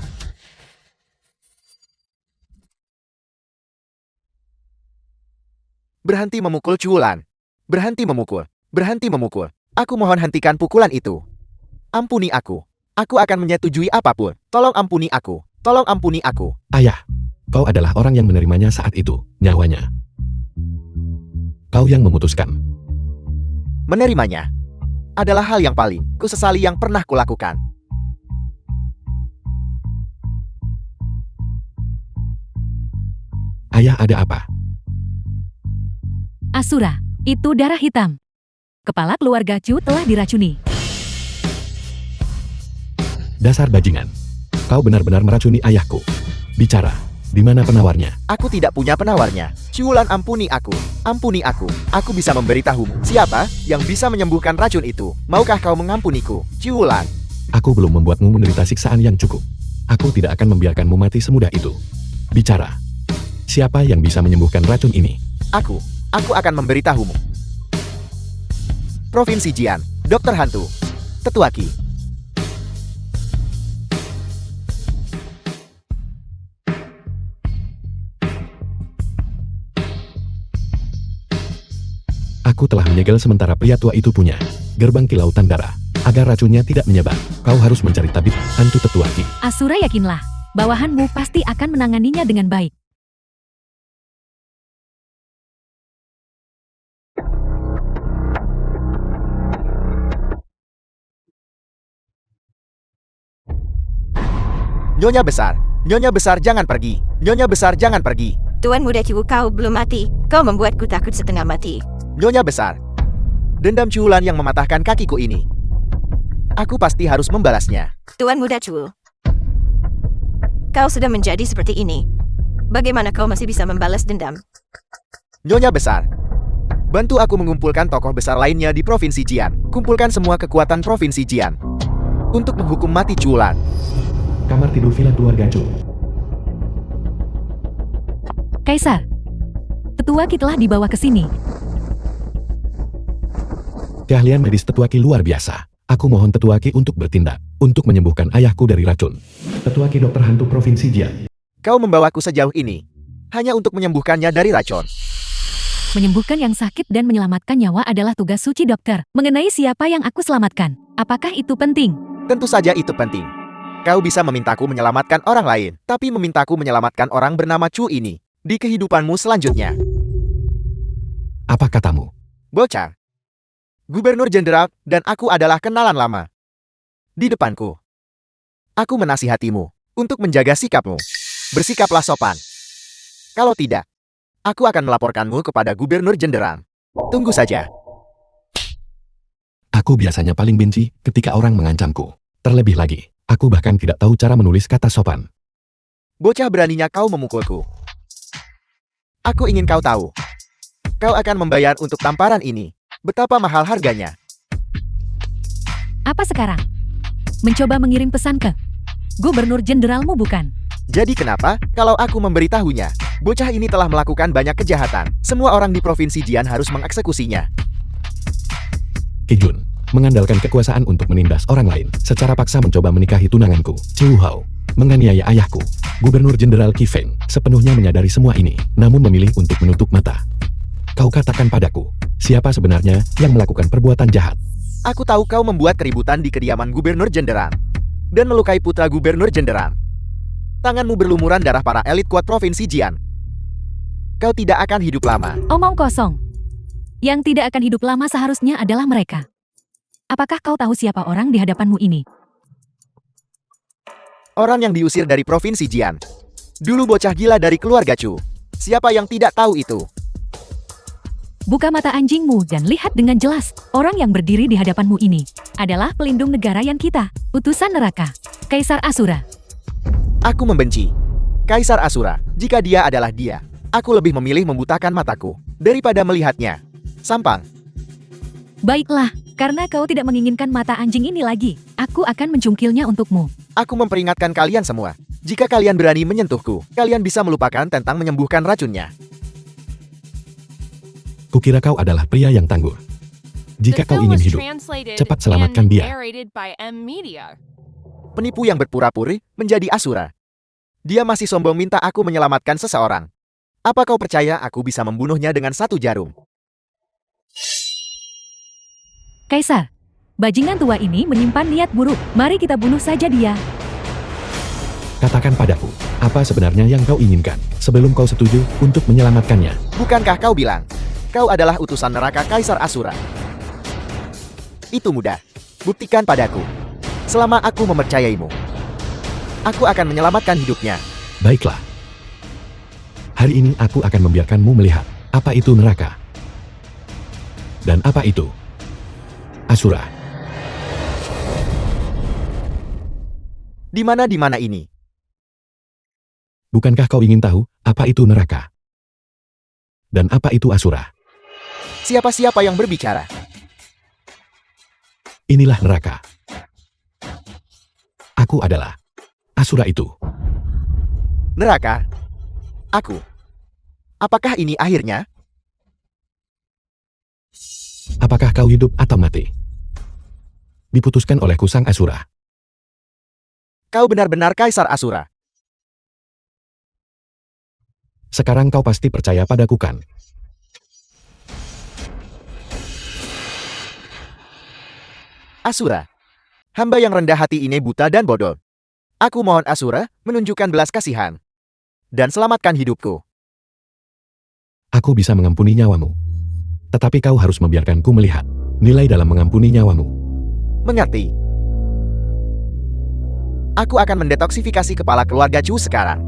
Berhenti memukul Ciulan. Berhenti memukul. Berhenti memukul. Aku mohon hentikan pukulan itu. Ampuni aku. Aku akan menyetujui apapun. Tolong ampuni aku. Tolong ampuni aku. Ayah, kau adalah orang yang menerimanya saat itu, nyawanya. Kau yang memutuskan. Menerimanya adalah hal yang paling kusesali yang pernah kulakukan. Ayah, ada apa? Asura, itu darah hitam. Kepala keluarga Chu telah diracuni. Dasar bajingan. Kau benar-benar meracuni ayahku. Bicara, di mana penawarnya? Aku tidak punya penawarnya. Ciulan, ampuni aku. Ampuni aku. Aku bisa memberitahumu siapa yang bisa menyembuhkan racun itu. Maukah kau mengampuniku? Ciulan. Aku belum membuatmu menderita siksaan yang cukup. Aku tidak akan membiarkanmu mati semudah itu. Bicara. Siapa yang bisa menyembuhkan racun ini? Aku akan memberitahumu. Provinsi Jian, Dokter Hantu, Tetua Qi. Aku telah menyegel sementara pria tua itu punya gerbang kilauan darah. Agar racunnya tidak menyebar, kau harus mencari tabib hantu tetua Ki. Asura, yakinlah, bawahanmu pasti akan menanganinya dengan baik. Nyonya besar jangan pergi. Nyonya besar jangan pergi. Tuan Muda Cu, kau belum mati. Kau membuatku takut setengah mati. Nyonya besar. Dendam Cuulan yang mematahkan kakiku ini. Aku pasti harus membalasnya. Tuan Muda Cu, kau sudah menjadi seperti ini. Bagaimana kau masih bisa membalas dendam? Nyonya besar, bantu aku mengumpulkan tokoh besar lainnya di Provinsi Jian. Kumpulkan semua kekuatan Provinsi Jian untuk menghukum mati Cuulan. Kamar tidur villa keluarga Chu. Kaisar, tetua Ki telah dibawa ke sini. Keahlian medis tetua Ki luar biasa. Aku mohon tetua Ki untuk bertindak, untuk menyembuhkan ayahku dari racun. Tetua Ki dokter hantu Provinsi Jian. Kau membawaku sejauh ini hanya untuk menyembuhkannya dari racun. Menyembuhkan yang sakit dan menyelamatkan nyawa adalah tugas suci dokter. Mengenai siapa yang aku selamatkan, apakah itu penting? Tentu saja itu penting. Kau bisa memintaku menyelamatkan orang lain, tapi memintaku menyelamatkan orang bernama Chu ini di kehidupanmu selanjutnya. Apa katamu? Bocah. Gubernur Jenderal dan aku adalah kenalan lama. Di depanku, aku menasihatimu untuk menjaga sikapmu. Bersikaplah sopan. Kalau tidak, aku akan melaporkanmu kepada Gubernur Jenderal. Tunggu saja. Aku biasanya paling benci ketika orang mengancamku. Terlebih lagi, aku bahkan tidak tahu cara menulis kata sopan. Bocah, beraninya kau memukulku. Aku ingin kau tahu. Kau akan membayar untuk tamparan ini. Betapa mahal harganya. Apa sekarang? Mencoba mengirim pesan ke Gubernur Jenderalmu, bukan? Jadi kenapa kalau aku memberitahunya? Bocah ini telah melakukan banyak kejahatan. Semua orang di Provinsi Jian harus mengeksekusinya. Ki Jun, mengandalkan kekuasaan untuk menindas orang lain, secara paksa mencoba menikahi tunanganku, Chiu Hao, menganiaya ayahku. Gubernur Jenderal Qi Feng sepenuhnya menyadari semua ini, namun memilih untuk menutup mata. Kau katakan padaku, siapa sebenarnya yang melakukan perbuatan jahat? Aku tahu kau membuat keributan di kediaman Gubernur Jenderal dan melukai putra Gubernur Jenderal. Tanganmu berlumuran darah para elit kuat Provinsi Jian. Kau tidak akan hidup lama. Omong kosong. Yang tidak akan hidup lama seharusnya adalah mereka. Apakah kau tahu siapa orang di hadapanmu ini? Orang yang diusir dari Provinsi Jian. Dulu bocah gila dari keluarga Chu. Siapa yang tidak tahu itu? Buka mata anjingmu dan lihat dengan jelas. Orang yang berdiri di hadapanmu ini adalah pelindung negara yang kita, utusan neraka, Kaisar Asura. Aku membenci Kaisar Asura. Jika dia adalah dia, aku lebih memilih membutakan mataku daripada melihatnya. Sampang. Baiklah, karena kau tidak menginginkan mata anjing ini lagi, aku akan mencungkilnya untukmu. Aku memperingatkan kalian semua. Jika kalian berani menyentuhku, kalian bisa melupakan tentang menyembuhkan racunnya. Kukira kau adalah pria yang tangguh. The Jika kau film ingin was hidup, translated cepat selamatkan and dia. narrated by M Media. Penipu yang berpura-pura menjadi Asura. Dia masih sombong minta aku menyelamatkan seseorang. Apa kau percaya aku bisa membunuhnya dengan satu jarum? Kaisar, bajingan tua ini menyimpan niat buruk. Mari kita bunuh saja dia. Katakan padaku, apa sebenarnya yang kau inginkan sebelum kau setuju untuk menyelamatkannya? Bukankah kau bilang kau adalah utusan neraka Kaisar Asura? Itu mudah. Buktikan padaku. Selama aku mempercayaimu, aku akan menyelamatkan hidupnya. Baiklah. Hari ini aku akan membiarkanmu melihat apa itu neraka. Dan apa itu Asura. Di mana ini? Bukankah kau ingin tahu apa itu neraka? Dan apa itu Asura? Siapa-siapa yang berbicara? Inilah neraka. Aku adalah Asura itu. Neraka? Aku? Apakah ini akhirnya? Apakah kau hidup atau mati? Diputuskan olehku sang Asura. Kau benar-benar Kaisar Asura. Sekarang kau pasti percaya padaku kan? Asura. Hamba yang rendah hati ini buta dan bodoh. Aku mohon Asura menunjukkan belas kasihan. Dan selamatkan hidupku. Aku bisa mengampuni nyawamu. Tetapi kau harus membiarkanku melihat nilai dalam mengampuni nyawamu. Mengerti? Aku akan mendetoksifikasi kepala keluarga Chu sekarang.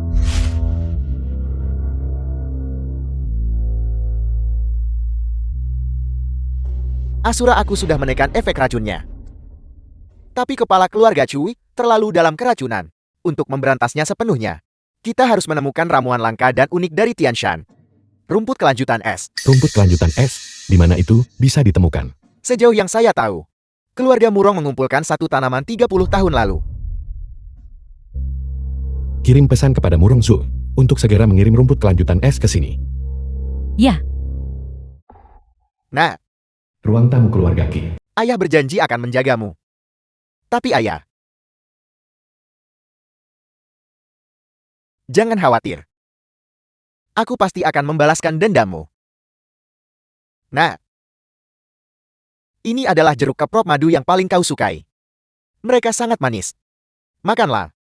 Asura aku sudah menekan efek racunnya. Tapi kepala keluarga Chu terlalu dalam keracunan. Untuk memberantasnya sepenuhnya, kita harus menemukan ramuan langka dan unik dari Tianshan. Rumput kelanjutan es. Rumput kelanjutan es, di mana itu bisa ditemukan? Sejauh yang saya tahu, keluarga Murong mengumpulkan satu tanaman 30 tahun lalu. Kirim pesan kepada Murong Zhu untuk segera mengirim rumput kelanjutan es ke sini. Ya, Nah, Ruang tamu keluarga Qi. ayah berjanji akan menjagamu. Tapi ayah, jangan khawatir. Aku pasti akan membalaskan dendammu. Nah, ini adalah jeruk keprok madu yang paling kau sukai. Mereka sangat manis. Makanlah.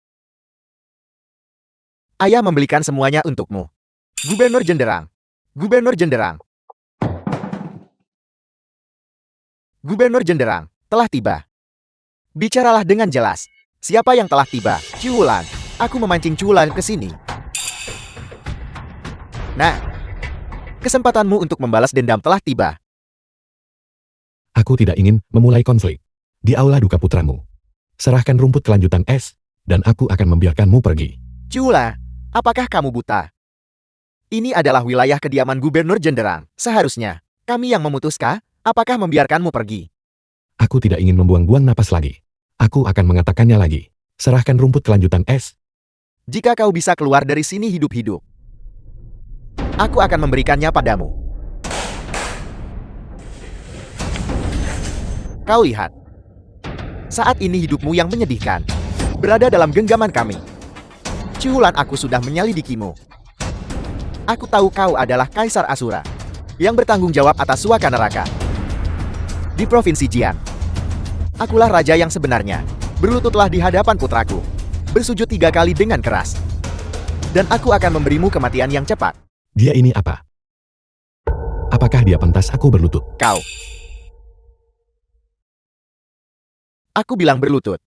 Ayah membelikan semuanya untukmu. Gubernur Jenderang. Gubernur Jenderang. Gubernur Jenderang telah tiba. Bicaralah dengan jelas. Siapa yang telah tiba? Ciulan. Aku memancing Ciulan ke sini. Nah, kesempatanmu untuk membalas dendam telah tiba. Aku tidak ingin memulai konflik di aula duka putramu. Serahkan rumput kelanjutan es, dan aku akan membiarkanmu pergi. Ciula, apakah kamu buta? Ini adalah wilayah kediaman Gubernur Jenderang. Seharusnya, kami yang memutuskan apakah membiarkanmu pergi. Aku tidak ingin membuang-buang napas lagi. Aku akan mengatakannya lagi. Serahkan rumput kelanjutan es. Jika kau bisa keluar dari sini hidup-hidup, aku akan memberikannya padamu. Kau lihat. Saat ini hidupmu yang menyedihkan. Berada dalam genggaman kami. Ciulan aku sudah menyelidikimu. Aku tahu kau adalah Kaisar Asura yang bertanggung jawab atas suaka neraka di Provinsi Jian. Akulah raja yang sebenarnya. Berlututlah di hadapan putraku. Bersujud 3 kali dengan keras. Dan aku akan memberimu kematian yang cepat. Dia ini apa? Apakah dia pantas aku berlutut? Kau. Aku bilang berlutut.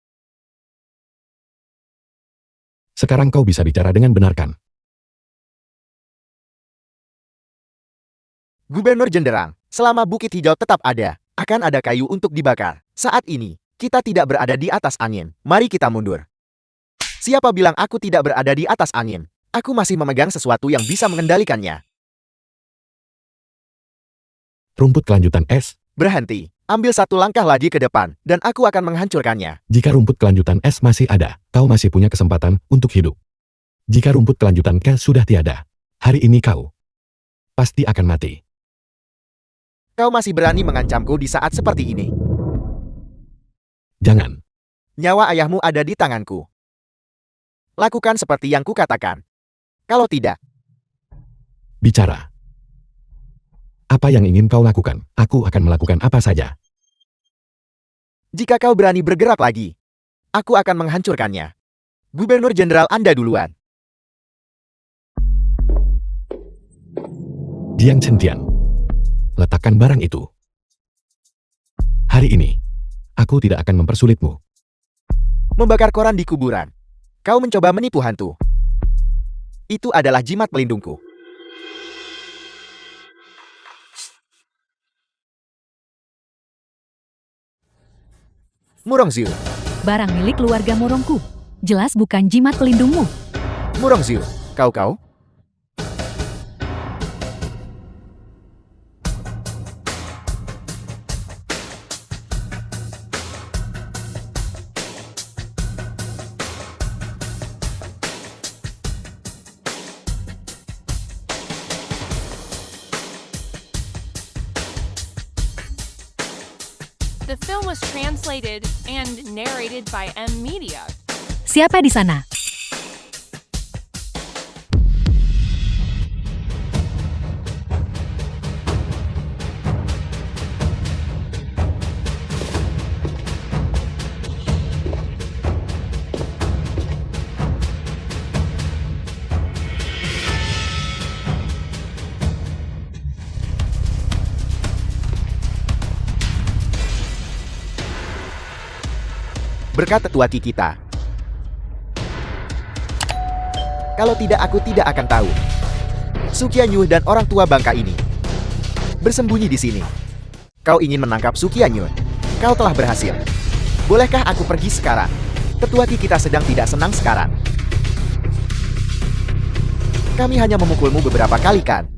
Sekarang kau bisa bicara dengan benar kan? Gubernur Jenderang, selama Bukit Hijau tetap ada, akan ada kayu untuk dibakar. Saat ini, kita tidak berada di atas angin. Mari kita mundur. Siapa bilang aku tidak berada di atas angin? Aku masih memegang sesuatu yang bisa mengendalikannya. Rumput kelanjutan es. Berhenti. Ambil satu langkah lagi ke depan, dan aku akan menghancurkannya. Jika rumput kelanjutan es masih ada, kau masih punya kesempatan untuk hidup. Jika rumput kelanjutan es sudah tiada, hari ini kau pasti akan mati. Kau masih berani mengancamku di saat seperti ini. Jangan. Nyawa ayahmu ada di tanganku. Lakukan seperti yang kukatakan. Kalau tidak, Bicara. Apa yang ingin kau lakukan? Aku akan melakukan apa saja. jika kau berani bergerak lagi, aku akan menghancurkannya. Gubernur Jenderal Anda duluan. Jiang Chentian. Letakkan barang itu. Hari ini, aku tidak akan mempersulitmu. Membakar koran di kuburan. Kau mencoba menipu hantu. Itu adalah jimat pelindungku. Murongziu. barang milik keluarga Murongku. Jelas bukan jimat pelindungmu. Murongziu. Kau. The film was translated and narrated by M Media. Siapa di sana? berkat tetua Ki kita. Kalau tidak, aku tidak akan tahu. Su Qianyu dan orang tua bangka ini bersembunyi di sini. Kau ingin menangkap Su Qianyu? Kau telah berhasil. Bolehkah aku pergi sekarang? Tetua Ki kita sedang tidak senang sekarang. Kami hanya memukulmu beberapa kali kan?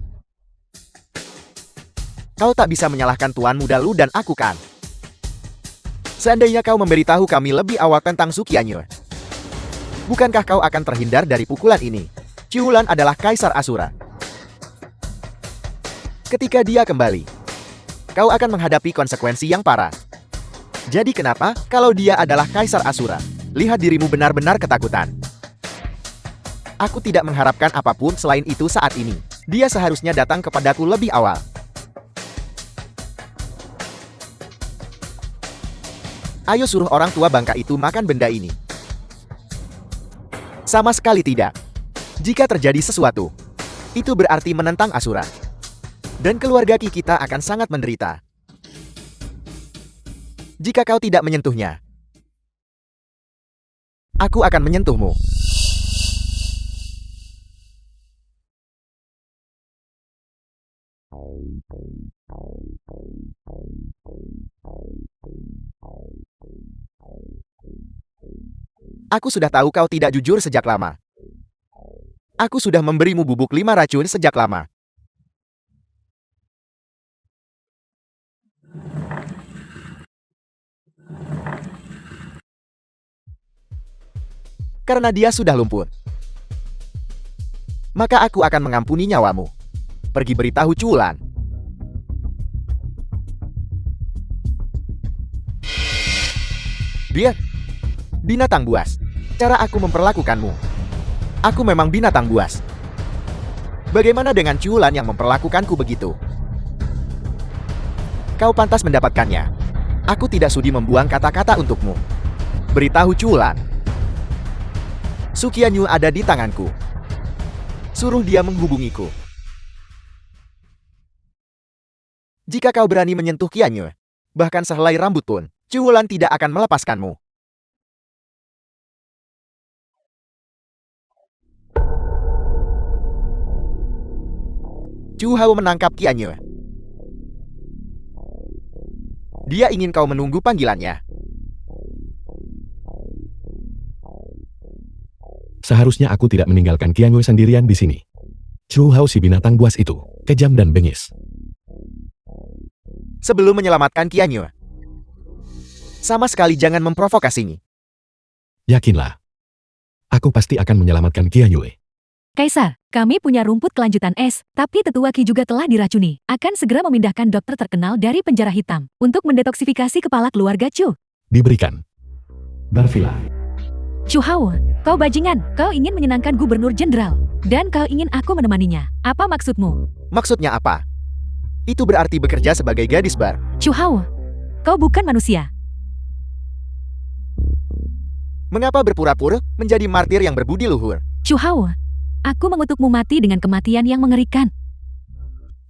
Kau tak bisa menyalahkan Tuan Muda Lu dan aku kan? Seandainya kau memberitahu kami lebih awal tentang Su Qianyu, bukankah kau akan terhindar dari pukulan ini? Ciulan adalah Kaisar Asura. Ketika dia kembali, kau akan menghadapi konsekuensi yang parah. Jadi kenapa, kalau dia adalah Kaisar Asura, lihat dirimu benar-benar ketakutan. Aku tidak mengharapkan apapun selain itu saat ini. Dia seharusnya datang kepadaku lebih awal. Ayo suruh orang tua bangka itu makan benda ini. Sama sekali tidak. Jika terjadi sesuatu, itu berarti menentang Asura. Dan keluarga Ki kita akan sangat menderita. Jika kau tidak menyentuhnya, aku akan menyentuhmu. Aku sudah tahu kau tidak jujur sejak lama. Aku sudah memberimu bubuk 5 racun sejak lama. Karena dia sudah lumpuh, maka aku akan mengampuni nyawamu. Pergi beritahu Culan. Dia binatang buas. Cara aku memperlakukanmu. Aku memang binatang buas. Bagaimana dengan Culan yang memperlakukanku begitu? Kau pantas mendapatkannya. Aku tidak sudi membuang kata-kata untukmu. Beritahu Culan. Su Qianyu ada di tanganku. Suruh dia menghubungiku. Jika kau berani menyentuh Qianyu, bahkan sehelai rambut pun, Culan tidak akan melepaskanmu. Chu Hao menangkap Qianyu. Dia ingin kau menunggu panggilannya. Seharusnya aku tidak meninggalkan Qianyu sendirian di sini. Chu Hao si binatang buas itu, kejam dan bengis. Sebelum menyelamatkan Qianyu, sama sekali jangan memprovokasinya. Yakinlah. Aku pasti akan menyelamatkan Qianyu. Kaisar, kami punya rumput kelanjutan es, tapi tetua Ki juga telah diracuni. Akan segera memindahkan dokter terkenal dari penjara hitam untuk mendetoksifikasi kepala keluarga Chu. Diberikan. Barvila. Chu Hao, kau bajingan, kau ingin menyenangkan gubernur jenderal, dan kau ingin aku menemaninya. Apa maksudmu? Maksudnya apa? Itu berarti bekerja sebagai gadis bar. Chu Hao, kau bukan manusia. Mengapa berpura-pura menjadi martir yang berbudi luhur? Chu Hao, aku mengutukmu mati dengan kematian yang mengerikan.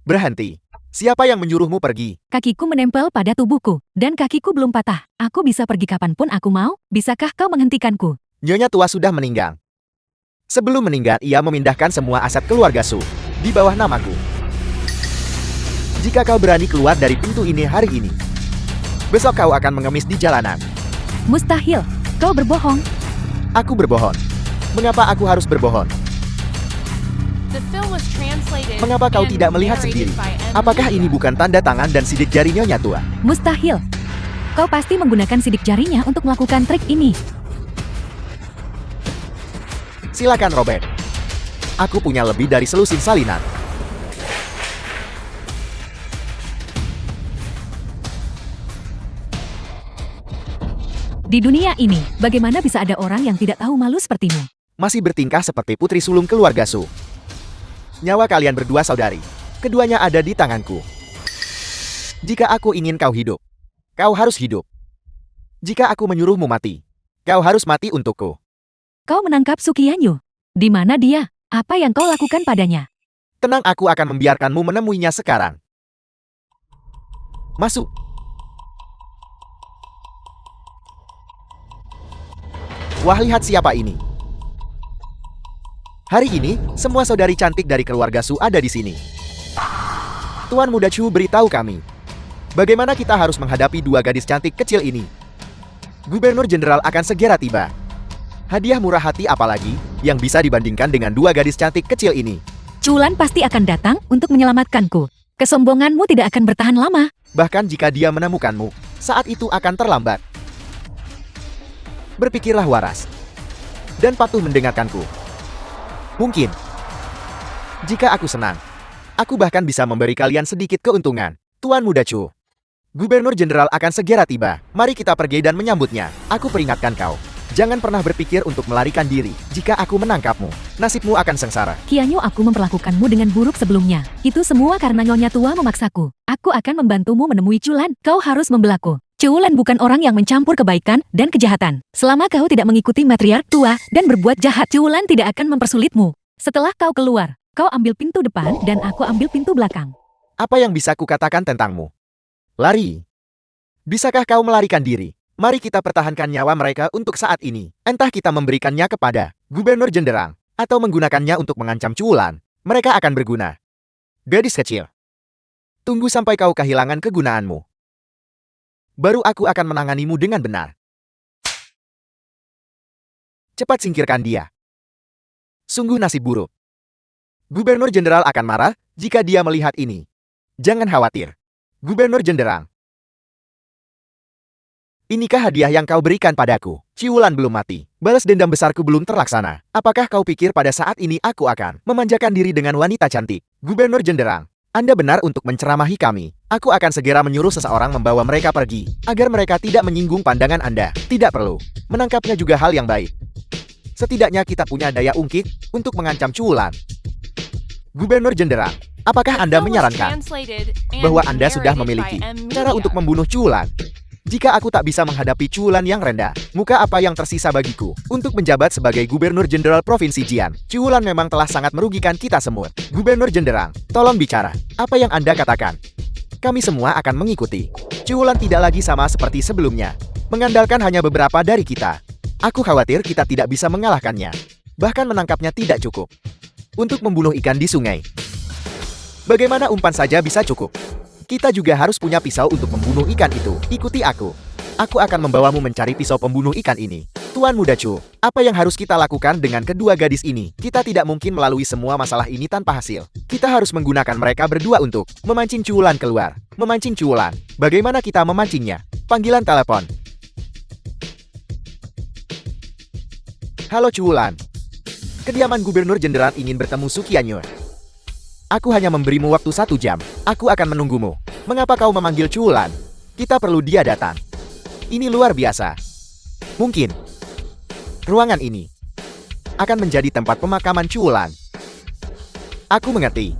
Berhenti. Siapa yang menyuruhmu pergi? Kakiku menempel pada tubuhku, dan kakiku belum patah. Aku bisa pergi kapanpun aku mau. Bisakah kau menghentikanku? Nyonya tua sudah meninggal. Sebelum meninggal, ia memindahkan semua aset keluarga Su di bawah namaku. Jika kau berani keluar dari pintu ini hari ini, besok kau akan mengemis di jalanan. Mustahil, kau berbohong. Aku berbohong. Mengapa aku harus berbohong? The film was translated Mengapa kau and tidak melihat narrated sendiri? by M. Apakah ini bukan tanda tangan dan sidik jari Nyonya tua? Mustahil. Kau pasti menggunakan sidik jarinya untuk melakukan trik ini. Silakan Robert. Aku punya lebih dari selusin salinan. Di dunia ini, bagaimana bisa ada orang yang tidak tahu malu sepertimu? Masih bertingkah seperti putri sulung keluarga Su. Nyawa kalian berdua saudari. Keduanya ada di tanganku. Jika aku ingin kau hidup, kau harus hidup. Jika aku menyuruhmu mati, kau harus mati untukku. Kau menangkap Su Qianyu. Di mana dia? Apa yang kau lakukan padanya? Tenang, aku akan membiarkanmu menemuinya sekarang. Masuk. Wah, lihat siapa ini. Hari ini, semua saudari cantik dari keluarga Su ada di sini. Tuan Muda Chu beritahu kami, bagaimana kita harus menghadapi dua gadis cantik kecil ini. Gubernur Jenderal akan segera tiba. Hadiah murah hati apalagi yang bisa dibandingkan dengan dua gadis cantik kecil ini. Culan pasti akan datang untuk menyelamatkanku. Kesombonganmu tidak akan bertahan lama. Bahkan jika dia menemukanmu, saat itu akan terlambat. Berpikirlah waras dan patuh mendengarkanku. Mungkin, jika aku senang, aku bahkan bisa memberi kalian sedikit keuntungan. Tuan Muda Chu, Gubernur Jenderal akan segera tiba. Mari kita pergi dan menyambutnya. Aku peringatkan kau, jangan pernah berpikir untuk melarikan diri. Jika aku menangkapmu, nasibmu akan sengsara. Kianyo, aku memperlakukanmu dengan buruk sebelumnya. Itu semua karena Nyonya Tua memaksaku. Aku akan membantumu menemui Culan. Kau harus membelaku. Culan bukan orang yang mencampur kebaikan dan kejahatan. Selama kau tidak mengikuti matriark tua dan berbuat jahat, Culan tidak akan mempersulitmu. Setelah kau keluar, kau ambil pintu depan dan aku ambil pintu belakang. Apa yang bisa kukatakan tentangmu? Lari. Bisakah kau melarikan diri? Mari kita pertahankan nyawa mereka untuk saat ini. Entah kita memberikannya kepada Gubernur Jenderal atau menggunakannya untuk mengancam Culan, mereka akan berguna. Gadis kecil, tunggu sampai kau kehilangan kegunaanmu. Baru aku akan menanganimu dengan benar. Cepat singkirkan dia. Sungguh nasib buruk. Gubernur Jenderal akan marah jika dia melihat ini. Jangan khawatir, Gubernur Jenderal. Inikah hadiah yang kau berikan padaku? Ciulan belum mati. Balas dendam besarku belum terlaksana. Apakah kau pikir pada saat ini aku akan memanjakan diri dengan wanita cantik? Gubernur Jenderal, Anda benar untuk menceramahi kami. Aku akan segera menyuruh seseorang membawa mereka pergi, agar mereka tidak menyinggung pandangan Anda. Tidak perlu. Menangkapnya juga hal yang baik. Setidaknya kita punya daya ungkit untuk mengancam Culan. Gubernur Jenderal, apakah Anda menyarankan bahwa Anda sudah memiliki cara untuk membunuh Culan? Jika aku tak bisa menghadapi Culan yang rendah, muka apa yang tersisa bagiku untuk menjabat sebagai Gubernur Jenderal Provinsi Jian? Culan memang telah sangat merugikan kita semua. Gubernur Jenderal, tolong bicara. Apa yang Anda katakan? Kami semua akan mengikuti. Culan tidak lagi sama seperti sebelumnya, mengandalkan hanya beberapa dari kita. Aku khawatir kita tidak bisa mengalahkannya. Bahkan menangkapnya tidak cukup. Untuk membunuh ikan di sungai, bagaimana umpan saja bisa cukup? Kita juga harus punya pisau untuk membunuh ikan itu. Ikuti aku. Aku akan membawamu mencari pisau pembunuh ikan ini. Tuan Muda Chu, apa yang harus kita lakukan dengan kedua gadis ini? Kita tidak mungkin melalui semua masalah ini tanpa hasil. Kita harus menggunakan mereka berdua untuk memancing Culan keluar. Memancing Culan. Bagaimana kita memancingnya? Panggilan telepon. Halo Culan. Kediaman Gubernur Jenderal ingin bertemu Sukianyo. Aku hanya memberimu waktu 1 jam. Aku akan menunggumu. Mengapa kau memanggil Culan? Kita perlu dia datang. Ini luar biasa. Mungkin ruangan ini akan menjadi tempat pemakaman Culan. Aku mengerti.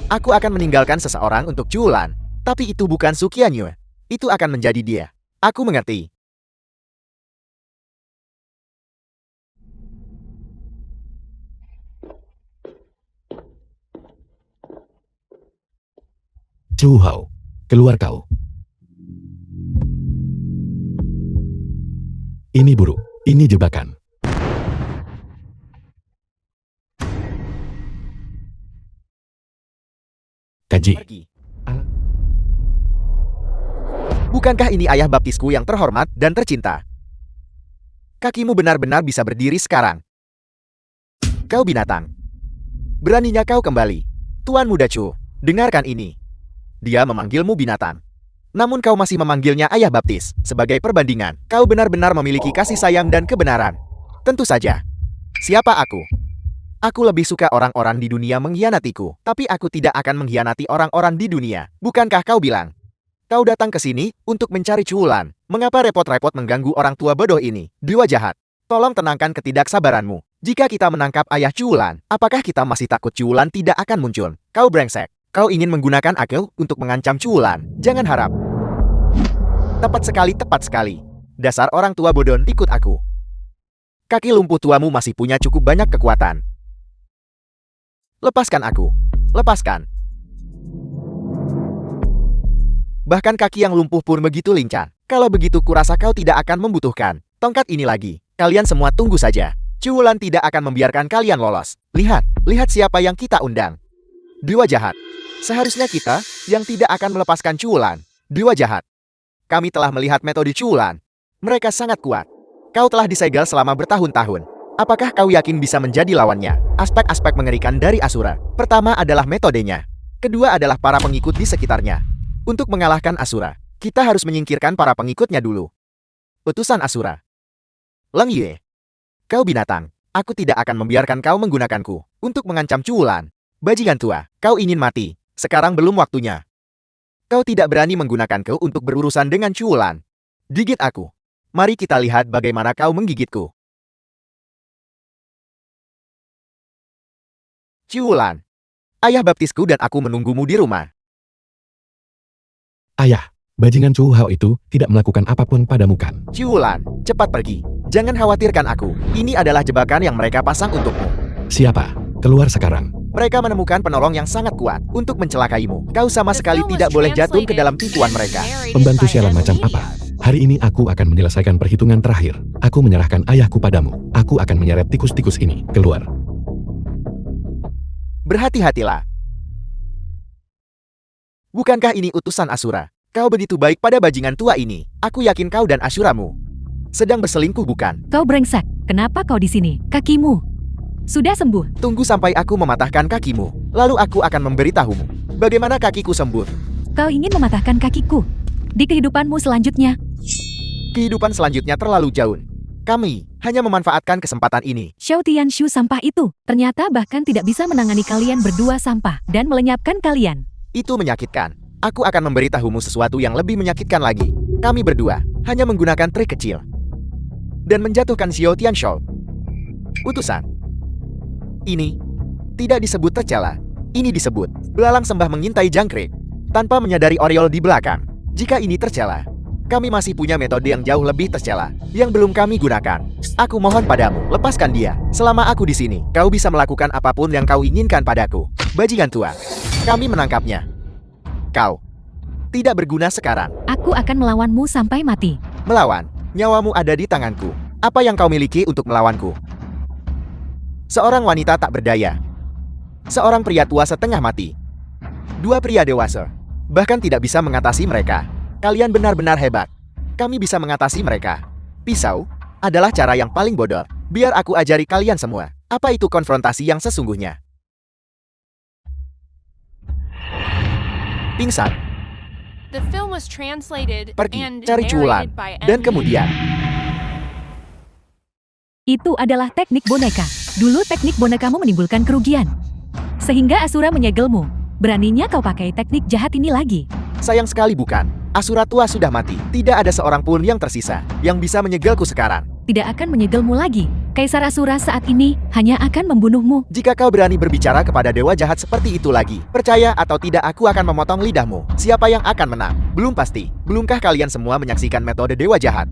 Aku akan meninggalkan seseorang untuk Culan. Tapi itu bukan Sukianyo. Itu akan menjadi dia. Aku mengerti. Chu Hao, keluar kau. Ini buruk, ini jebakan. Kaji. Pergi. Bukankah ini ayah baptisku yang terhormat dan tercinta? Kakimu benar-benar bisa berdiri sekarang. Kau binatang. Beraninya kau kembali. Tuan Muda Chu, dengarkan ini. Dia memanggilmu binatang. Namun kau masih memanggilnya ayah baptis. Sebagai perbandingan, kau benar-benar memiliki kasih sayang dan kebenaran. Tentu saja. Siapa aku? Aku lebih suka orang-orang di dunia mengkhianatiku. Tapi aku tidak akan mengkhianati orang-orang di dunia. Bukankah kau bilang? Kau datang ke sini untuk mencari Culan. Mengapa repot-repot mengganggu orang tua bodoh ini? Dewa jahat. Tolong tenangkan ketidaksabaranmu. Jika kita menangkap ayah Culan, apakah kita masih takut Culan tidak akan muncul? Kau brengsek. Kau ingin menggunakan aku untuk mengancam Culan. Jangan harap. Tepat sekali. Dasar orang tua bodoh, ikut aku. Kaki lumpuh tuamu masih punya cukup banyak kekuatan. Lepaskan aku. Lepaskan. Bahkan kaki yang lumpuh pun begitu lincah. Kalau begitu kurasa kau tidak akan membutuhkan Tongkat ini lagi. Kalian semua tunggu saja. Cuwulan tidak akan membiarkan kalian lolos. Lihat siapa yang kita undang. Dewa jahat. Seharusnya kita yang tidak akan melepaskan Cuwulan. Dewa jahat. Kami telah melihat metode Cuwulan. Mereka sangat kuat. Kau telah disegel selama bertahun-tahun. Apakah kau yakin bisa menjadi lawannya? Aspek-aspek mengerikan dari Asura. Pertama adalah metodenya. Kedua adalah para pengikut di sekitarnya. Untuk mengalahkan Asura, kita harus menyingkirkan para pengikutnya dulu. Utusan Asura. Leng Yue. Kau binatang. Aku tidak akan membiarkan kau menggunakanku untuk mengancam Cuwulan. Bajingan tua, kau ingin mati. Sekarang belum waktunya. Kau tidak berani menggunakanku untuk berurusan dengan Cuwulan. Gigit aku. Mari kita lihat bagaimana kau menggigitku. Cuwulan. Ayah baptisku dan aku menunggumu di rumah. Ayah, bajingan Chu Hao itu tidak melakukan apapun padamu kan? Cuwulan, cepat pergi. Jangan khawatirkan aku. Ini adalah jebakan yang mereka pasang untukmu. Siapa? Keluar sekarang. Mereka menemukan penolong yang sangat kuat untuk mencelakaimu. Kau sama The sekali film was tidak boleh jatuh ke translated dalam tipuan and mereka. narrated Pembantu by sialan Emma macam Media. apa? Hari ini aku akan menyelesaikan perhitungan terakhir. Aku menyerahkan ayahku padamu. Aku akan menyeret tikus-tikus ini. Keluar. Berhati-hatilah. Bukankah ini utusan Asura? Kau begitu baik pada bajingan tua ini. Aku yakin kau dan Asuramu sedang berselingkuh, bukan? Kau brengsek, kenapa kau di sini? Kakimu sudah sembuh. Tunggu sampai aku mematahkan kakimu. Lalu aku akan memberitahumu bagaimana kakiku sembuh. Kau ingin mematahkan kakiku di kehidupanmu selanjutnya. Kehidupan selanjutnya terlalu jauh. Kami hanya memanfaatkan kesempatan ini. Xiao Tianshu sampah itu ternyata bahkan tidak bisa menangani kalian berdua sampah dan melenyapkan kalian. Itu menyakitkan. Aku akan memberitahumu sesuatu yang lebih menyakitkan lagi. Kami berdua hanya menggunakan trik kecil dan menjatuhkan Xiao Tianshu. Utusan. Ini tidak disebut tercela. Ini disebut belalang sembah mengintai jangkrik tanpa menyadari Oriol di belakang. Jika ini tercela, kami masih punya metode yang jauh lebih tercela yang belum kami gunakan. Aku mohon padamu, lepaskan dia. Selama aku di sini, kau bisa melakukan apapun yang kau inginkan padaku. Bajingan tua, kami menangkapnya. Kau tidak berguna sekarang. Aku akan melawanmu sampai mati. Melawan, nyawamu ada di tanganku. Apa yang kau miliki untuk melawanku? Seorang wanita tak berdaya. Seorang pria tua setengah mati. Dua pria dewasa. Bahkan tidak bisa mengatasi mereka. Kalian benar-benar hebat. Kami bisa mengatasi mereka. Pisau adalah cara yang paling bodoh. Biar aku ajari kalian semua. Apa itu konfrontasi yang sesungguhnya? Pingsan, The film was translated pergi, and cari Cuwulan, narrated by dan Emma kemudian Itu adalah teknik boneka. Dulu teknik bonekamu menimbulkan kerugian sehingga Asura menyegelmu. Beraninya kau pakai teknik jahat ini lagi. sayang sekali bukan? Asura tua sudah mati. Tidak ada seorang pun yang tersisa yang bisa menyegelku sekarang. Tidak akan menyegelmu lagi. Kaisar Asura saat ini hanya akan membunuhmu. Jika kau berani berbicara kepada dewa jahat seperti itu lagi, percaya atau tidak aku akan memotong lidahmu. Siapa yang akan menang? Belum pasti. Belumkah kalian semua menyaksikan metode dewa jahat?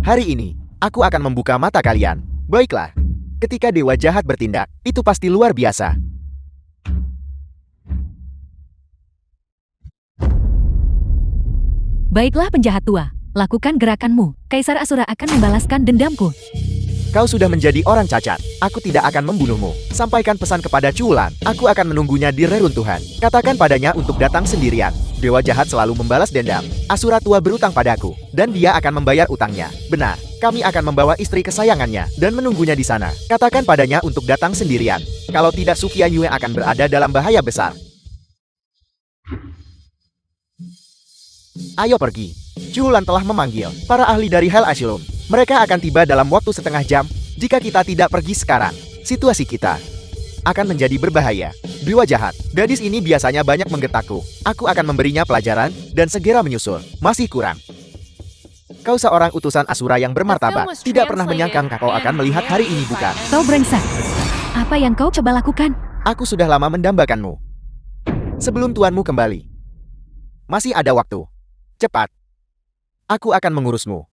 Hari ini, aku akan membuka mata kalian. Baiklah. Ketika dewa jahat bertindak, itu pasti luar biasa. Baiklah penjahat tua, lakukan gerakanmu. Kaisar Asura akan membalaskan dendamku. Kau sudah menjadi orang cacat. Aku tidak akan membunuhmu. Sampaikan pesan kepada Cuwulan. Aku akan menunggunya di reruntuhan. Katakan padanya untuk datang sendirian. Dewa jahat selalu membalas dendam. Asura tua berutang padaku, dan dia akan membayar utangnya. Benar, kami akan membawa istri kesayangannya dan menunggunya di sana. Katakan padanya untuk datang sendirian. Kalau tidak, Sukian Yue akan berada dalam bahaya besar. Ayo pergi. Cuwulan telah memanggil para ahli dari Hell Asylum. Mereka akan tiba dalam waktu setengah jam. Jika kita tidak pergi sekarang, situasi kita akan menjadi berbahaya. Dewa jahat, gadis ini biasanya banyak menggetakku. Aku akan memberinya pelajaran dan segera menyusul. Masih kurang. Kau seorang utusan Asura yang bermartabat. Tidak pernah menyangka kau akan melihat hari ini, bukan? Kau brengsek. Apa yang kau coba lakukan? Aku sudah lama mendambakanmu. Sebelum tuanmu kembali. Masih ada waktu. Cepat. Aku akan mengurusmu.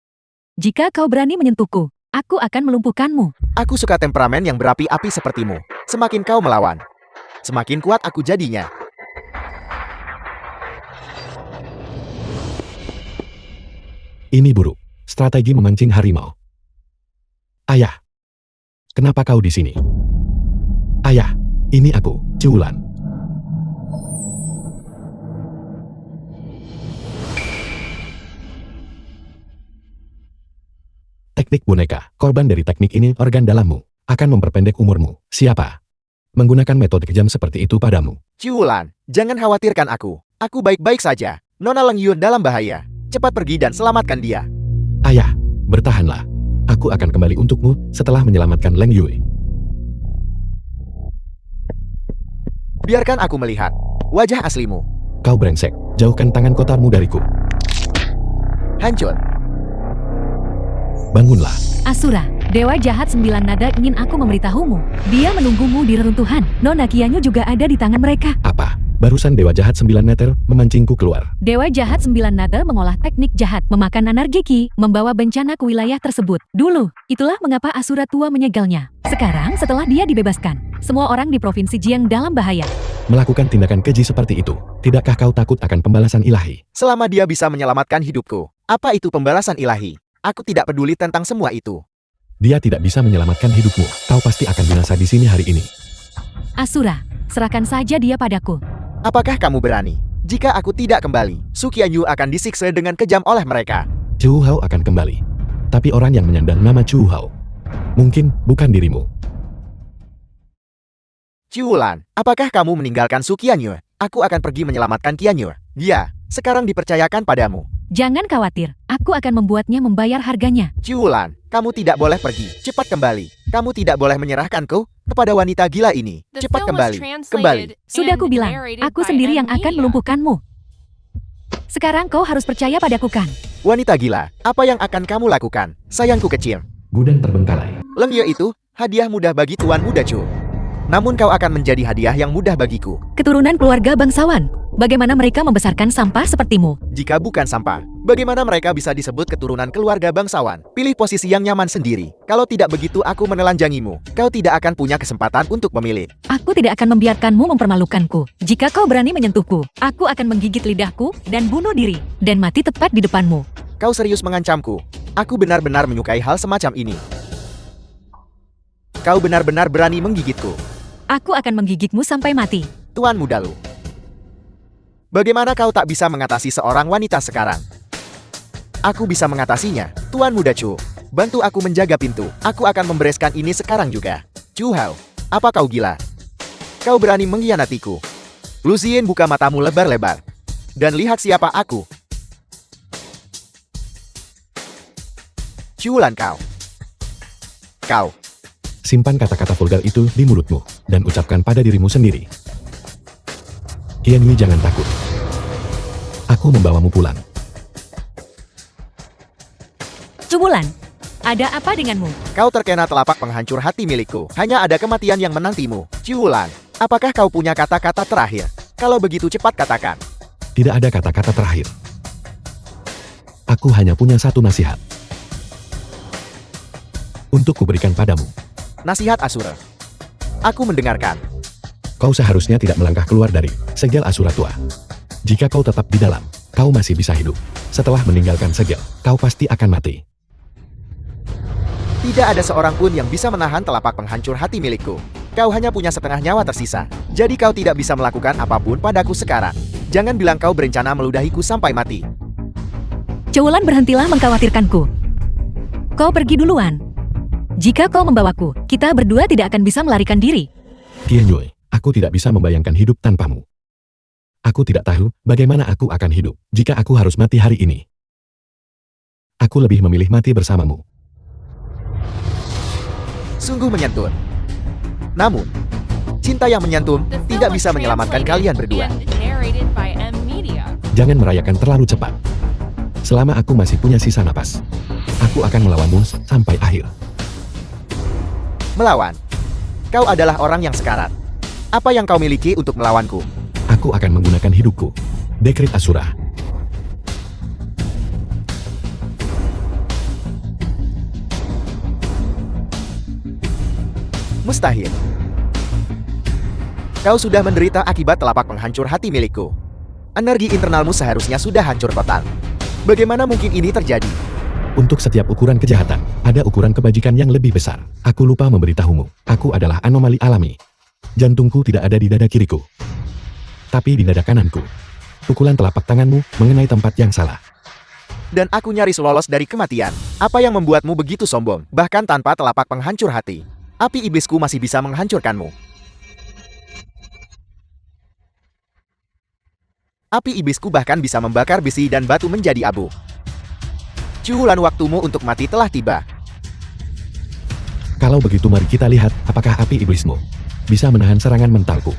Jika kau berani menyentuhku, aku akan melumpuhkanmu. Aku suka temperamen yang berapi-api sepertimu. Semakin kau melawan, semakin kuat aku jadinya. Ini buruk. Strategi memancing harimau. Ayah. Kenapa kau di sini? Ayah, ini aku, Ciulan. Teknik boneka, korban dari teknik ini organ dalammu, akan memperpendek umurmu. Siapa? Menggunakan metode kejam seperti itu padamu. Ciulan, jangan khawatirkan aku. Aku baik-baik saja. Nona Leng Yun dalam bahaya. Cepat pergi dan selamatkan dia. Ayah, bertahanlah. Aku akan kembali untukmu setelah menyelamatkan Leng Yue. Biarkan aku melihat wajah aslimu. Kau brengsek, jauhkan tangan kotormu dariku. Hancur. Bangunlah. Asura, Dewa Jahat 9 Nada ingin aku memberitahumu. Dia menunggumu di reruntuhan. Nona Kianyu juga ada di tangan mereka. Apa? Barusan Dewa Jahat 9 meter memancingku keluar. Dewa Jahat 9 Nada mengolah teknik jahat, memakan energi Ki, membawa bencana ke wilayah tersebut. Dulu, itulah mengapa Asura tua menyegalnya. Sekarang, setelah dia dibebaskan, semua orang di Provinsi Jiang dalam bahaya. Melakukan tindakan keji seperti itu, tidakkah kau takut akan pembalasan ilahi? Selama dia bisa menyelamatkan hidupku, apa itu pembalasan ilahi? Aku tidak peduli tentang semua itu. Dia tidak bisa menyelamatkan hidupmu. Kau pasti akan binasa di sini hari ini. Asura, serahkan saja dia padaku. Apakah kamu berani? Jika aku tidak kembali, Su Qianyu akan disiksa dengan kejam oleh mereka. Chu Hao akan kembali. Tapi orang yang menyandang nama Chu Hao, mungkin bukan dirimu. Ciulan, apakah kamu meninggalkan Su Qianyu? Aku akan pergi menyelamatkan Qianyu. Dia sekarang dipercayakan padamu. Jangan khawatir, aku akan membuatnya membayar harganya. Ciulan, kamu tidak boleh pergi. Cepat kembali. Kamu tidak boleh menyerahkanku kepada wanita gila ini. The Cepat film was kembali. translated Kembali. Sudah and ku bilang, narrated aku by sendiri yang M. akan Media. melumpuhkanmu. Sekarang kau harus percaya padaku kan? Wanita gila, apa yang akan kamu lakukan? Sayangku kecil. Gudang terbengkalai. Leng Ye itu hadiah mudah bagi Tuan Muda Chu. Namun kau akan menjadi hadiah yang mudah bagiku. Keturunan keluarga bangsawan. Bagaimana mereka membesarkan sampah sepertimu? Jika bukan sampah, bagaimana mereka bisa disebut keturunan keluarga bangsawan? Pilih posisi yang nyaman sendiri. Kalau tidak begitu aku menelanjangimu. Kau tidak akan punya kesempatan untuk memilih. Aku tidak akan membiarkanmu mempermalukanku. Jika kau berani menyentuhku, aku akan menggigit lidahku dan bunuh diri. Dan mati tepat di depanmu. Kau serius mengancamku. Aku benar-benar menyukai hal semacam ini. Kau benar-benar berani menggigitku. Aku akan menggigitmu sampai mati. Tuan Muda Lu. Bagaimana kau tak bisa mengatasi seorang wanita sekarang? Aku bisa mengatasinya. Tuan Muda Chu, bantu aku menjaga pintu. Aku akan membereskan ini sekarang juga. Chu Hao, apa kau gila? Kau berani mengkhianatiku. Lu Zien, buka matamu lebar-lebar. Dan lihat siapa aku. Ciulan kau. Kau. Simpan kata-kata vulgar itu di mulutmu, dan ucapkan pada dirimu sendiri. Qian Yui, jangan takut. Aku membawamu pulang. Cubulan, ada apa denganmu? Kau terkena telapak penghancur hati milikku. Hanya ada kematian yang menantimu. Ciulan, apakah kau punya kata-kata terakhir? Kalau begitu cepat katakan. Tidak ada kata-kata terakhir. Aku hanya punya satu nasihat. Untuk kuberikan padamu. Nasihat Asura. Aku mendengarkan. Kau seharusnya tidak melangkah keluar dari segel Asura tua. Jika kau tetap di dalam, kau masih bisa hidup. Setelah meninggalkan segel, kau pasti akan mati. Tidak ada seorang pun yang bisa menahan telapak penghancur hati milikku. Kau hanya punya setengah nyawa tersisa. Jadi kau tidak bisa melakukan apapun padaku sekarang. Jangan bilang kau berencana meludahiku sampai mati. Cubulan, berhentilah mengkhawatirkanku. Kau pergi duluan. Jika kau membawaku, kita berdua tidak akan bisa melarikan diri. Qian Yui, aku tidak bisa membayangkan hidup tanpamu. Aku tidak tahu bagaimana aku akan hidup jika aku harus mati hari ini. Aku lebih memilih mati bersamamu. Sungguh menyentuh. Namun, cinta yang menyentuh The film tidak was bisa menyelamatkan translated kalian berdua. and narrated by M. Media. Jangan merayakan terlalu cepat. Selama aku masih punya sisa napas, aku akan melawanmu sampai akhir. Melawan. Kau adalah orang yang sekarat. Apa yang kau miliki untuk melawanku? Aku akan menggunakan hidupku. Dekrit Asura. Mustahil. Kau sudah menderita akibat telapak penghancur hati milikku. Energi internalmu seharusnya sudah hancur total. Bagaimana mungkin ini terjadi? Untuk setiap ukuran kejahatan, ada ukuran kebajikan yang lebih besar. Aku lupa memberitahumu. Aku adalah anomali alami. Jantungku tidak ada di dada kiriku, tapi di dada kananku. Pukulan telapak tanganmu mengenai tempat yang salah. Dan aku nyaris lolos dari kematian. Apa yang membuatmu begitu sombong? Bahkan tanpa telapak penghancur hati, api iblisku masih bisa menghancurkanmu. Api iblisku bahkan bisa membakar besi dan batu menjadi abu. Cuhulan waktumu untuk mati telah tiba. Kalau begitu mari kita lihat apakah api iblismu bisa menahan serangan mentalku.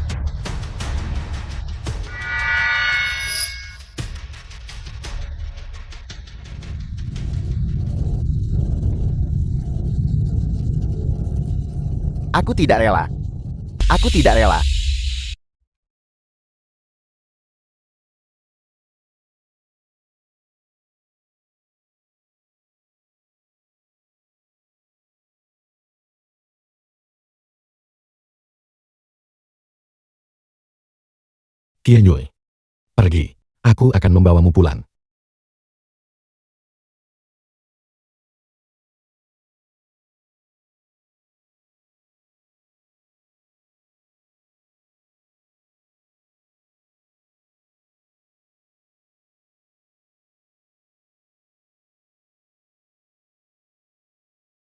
Aku tidak rela. Aku tidak rela. Qianyue, pergi. Aku akan membawamu pulang.